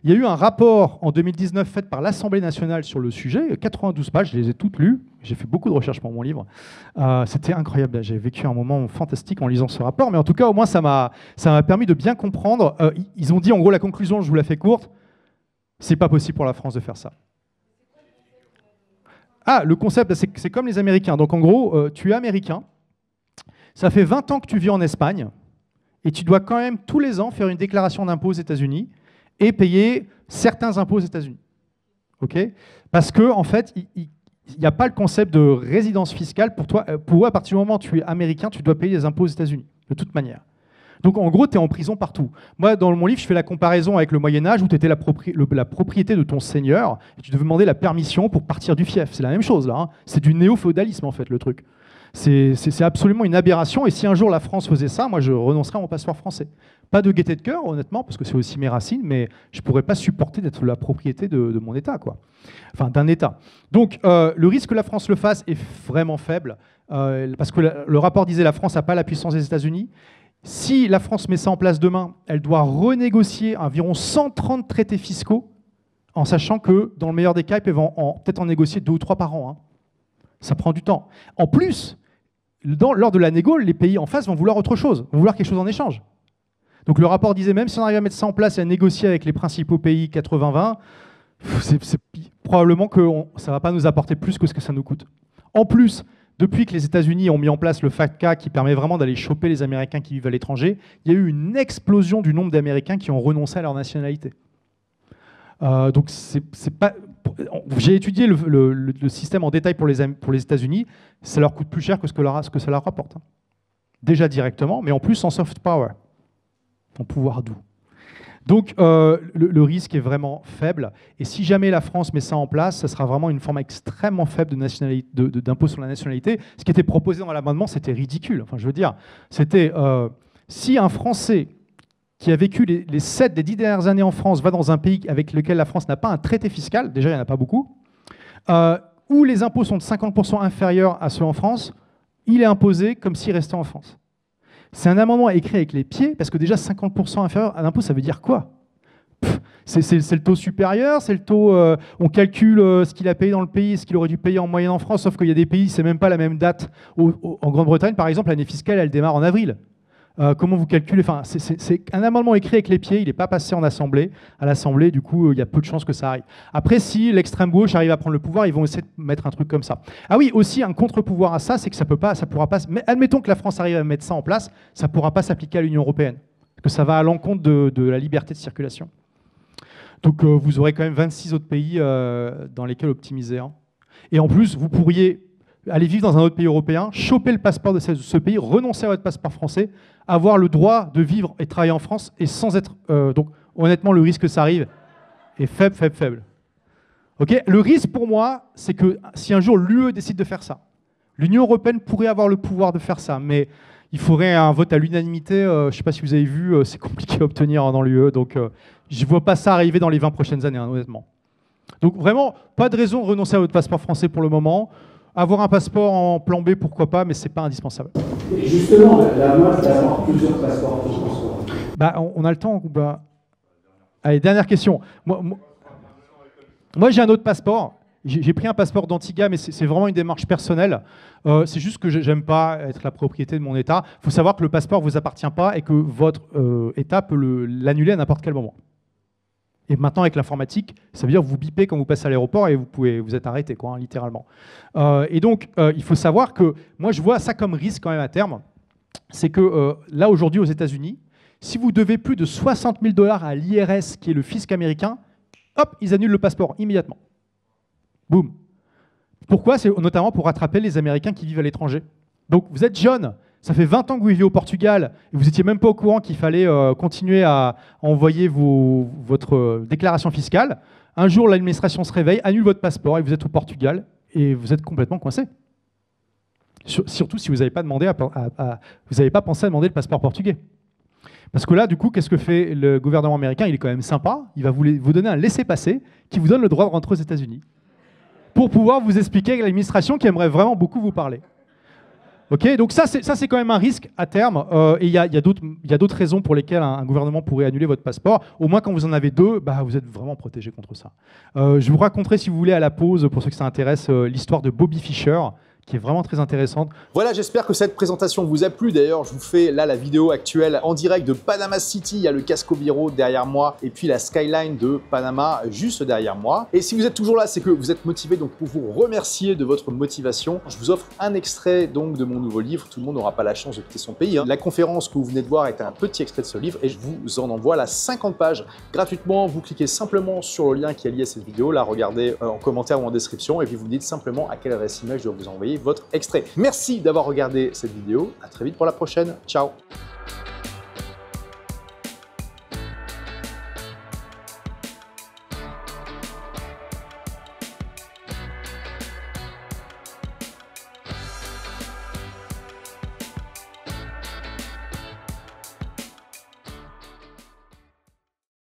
C: Il y a eu un rapport en 2019 fait par l'Assemblée nationale sur le sujet, 92 pages, je les ai toutes lues, j'ai fait beaucoup de recherches pour mon livre. C'était incroyable, j'ai vécu un moment fantastique en lisant ce rapport, mais en tout cas, au moins, ça m'a permis de bien comprendre. Ils ont dit, en gros, la conclusion, je vous la fais courte, c'est pas possible pour la France de faire ça. Ah, le concept, c'est comme les Américains. Donc, en gros, tu es américain, ça fait 20 ans que tu vis en Espagne, et tu dois quand même tous les ans faire une déclaration d'impôt aux États-Unis et payer certains impôts aux États-Unis. Okay? Parce qu'en en fait, il n'y a pas le concept de résidence fiscale pour toi. Pour à partir du moment où tu es américain, tu dois payer des impôts aux États-Unis, de toute manière. Donc en gros, tu es en prison partout. Moi, dans mon livre, je fais la comparaison avec le Moyen-Âge où tu étais la propriété de ton seigneur et tu devais demander la permission pour partir du fief. C'est la même chose là. Hein. C'est du néo-féodalisme en fait, le truc. C'est absolument une aberration. Et si un jour la France faisait ça, moi, je renoncerais à mon passeport français. Pas de gaieté de cœur, honnêtement, parce que c'est aussi mes racines, mais je ne pourrais pas supporter d'être la propriété de mon État, quoi. Enfin, d'un État. Donc, le risque que la France le fasse est vraiment faible, parce que le rapport disait la France n'a pas la puissance des États-Unis. Si la France met ça en place demain, elle doit renégocier environ 130 traités fiscaux, en sachant que, dans le meilleur des cas, ils peuvent peut-être en négocier 2 ou 3 par an. Hein. Ça prend du temps. En plus, lors de la négo, les pays en face vont vouloir autre chose, vont vouloir quelque chose en échange. Donc le rapport disait, même si on arrive à mettre ça en place et à négocier avec les principaux pays 80-20, c'est probablement que ça ne va pas nous apporter plus que ce que ça nous coûte. En plus, depuis que les États-Unis ont mis en place le FATCA qui permet vraiment d'aller choper les Américains qui vivent à l'étranger, il y a eu une explosion du nombre d'Américains qui ont renoncé à leur nationalité. Donc c'est pas... J'ai étudié le système en détail pour les États-Unis, ça leur coûte plus cher que ce que ça leur rapporte. Hein. Déjà directement, mais en plus en soft power. En pouvoir doux. Donc le risque est vraiment faible. Et si jamais la France met ça en place, ça sera vraiment une forme extrêmement faible d'impôt sur la nationalité. Ce qui était proposé dans l'amendement, c'était ridicule. Enfin, je veux dire, c'était si un Français qui a vécu les 7 des 10 dernières années en France va dans un pays avec lequel la France n'a pas un traité fiscal, déjà il n'y en a pas beaucoup, où les impôts sont de 50% inférieurs à ceux en France, il est imposé comme s'il restait en France. C'est un amendement écrit avec les pieds, parce que déjà 50% inférieur à l'impôt, ça veut dire quoi? C'est le taux supérieur, c'est le taux... on calcule ce qu'il a payé dans le pays, ce qu'il aurait dû payer en moyenne en France, sauf qu'il y a des pays, c'est même pas la même date. En Grande-Bretagne, par exemple, l'année fiscale, elle démarre en avril. Comment vous calculez? Enfin, c'est un amendement écrit avec les pieds, il n'est pas passé en assemblée. À l'assemblée, du coup, il y a peu de chances que ça arrive. Après, si l'extrême gauche arrive à prendre le pouvoir, ils vont essayer de mettre un truc comme ça. Ah oui, aussi un contre-pouvoir à ça, c'est que ça pourra pas. Mais admettons que la France arrive à mettre ça en place, ça ne pourra pas s'appliquer à l'Union européenne. que ça va à l'encontre de la liberté de circulation. Donc vous aurez quand même 26 autres pays dans lesquels optimiser. Hein. Et en plus, vous pourriez aller vivre dans un autre pays européen, choper le passeport de ce pays, renoncer à votre passeport français, avoir le droit de vivre et travailler en France, et sans être... donc honnêtement, le risque que ça arrive est faible, faible, faible. Okay, le risque pour moi, c'est que si un jour l'UE décide de faire ça, l'Union européenne pourrait avoir le pouvoir de faire ça, mais il faudrait un vote à l'unanimité. Je ne sais pas si vous avez vu, c'est compliqué à obtenir dans l'UE, donc je ne vois pas ça arriver dans les 20 prochaines années, hein, honnêtement. Donc vraiment, pas de raison de renoncer à votre passeport français pour le moment. Avoir un passeport en plan B, pourquoi pas, mais ce n'est pas indispensable.
E: Et justement, la mode, c'est d'avoir plusieurs passeports.
C: Bah, on a le temps. Bah... Allez, dernière question. Moi j'ai un autre passeport. J'ai pris un passeport d'Antigua, mais c'est vraiment une démarche personnelle. C'est juste que j'aime pas être la propriété de mon État. Il faut savoir que le passeport ne vous appartient pas et que votre État peut l'annuler à n'importe quel moment. Et maintenant, avec l'informatique, ça veut dire que vous bipez quand vous passez à l'aéroport et vous êtes arrêté, quoi, hein, littéralement. Et donc, il faut savoir que moi, je vois ça comme risque quand même à terme. C'est que là, aujourd'hui, aux États-Unis, si vous devez plus de 60 000 $ à l'IRS, qui est le fisc américain, hop, ils annulent le passeport immédiatement. Boum. Pourquoi? C'est notamment pour rattraper les Américains qui vivent à l'étranger. Donc, vous êtes jeune. Ça fait 20 ans que vous vivez au Portugal et vous n'étiez même pas au courant qu'il fallait continuer à envoyer votre déclaration fiscale. Un jour, l'administration se réveille, annule votre passeport et vous êtes au Portugal et vous êtes complètement coincé. Surtout si vous n'avez pas pensé à demander le passeport portugais. Parce que là, du coup, qu'est-ce que fait le gouvernement américain? Il est quand même sympa. Il va vous donner un laissez-passer qui vous donne le droit de rentrer aux États-Unis pour pouvoir vous expliquer avec l'administration qui aimerait vraiment beaucoup vous parler. Okay, donc ça c'est quand même un risque à terme. Et il y a d'autres raisons pour lesquelles un gouvernement pourrait annuler votre passeport. Au moins, quand vous en avez deux, bah, vous êtes vraiment protégé contre ça. Je vous raconterai, si vous voulez, à la pause, pour ceux que ça intéresse, l'histoire de Bobby Fischer, qui est vraiment très intéressante.
A: Voilà, j'espère que cette présentation vous a plu. D'ailleurs, je vous fais là la vidéo actuelle en direct de Panama City. Il y a le Casco Bureau derrière moi et puis la skyline de Panama juste derrière moi. Et si vous êtes toujours là, c'est que vous êtes motivé. Donc pour vous remercier de votre motivation, je vous offre un extrait donc de mon nouveau livre. Tout le monde n'aura pas la chance de quitter son pays, hein. La conférence que vous venez de voir est un petit extrait de ce livre et je vous en envoie la 50 pages gratuitement. Vous cliquez simplement sur le lien qui est lié à cette vidéo. Là, regardez en commentaire ou en description et puis vous me dites simplement à quelle adresse email je dois vous envoyer votre extrait. Merci d'avoir regardé cette vidéo. À très vite pour la prochaine. Ciao.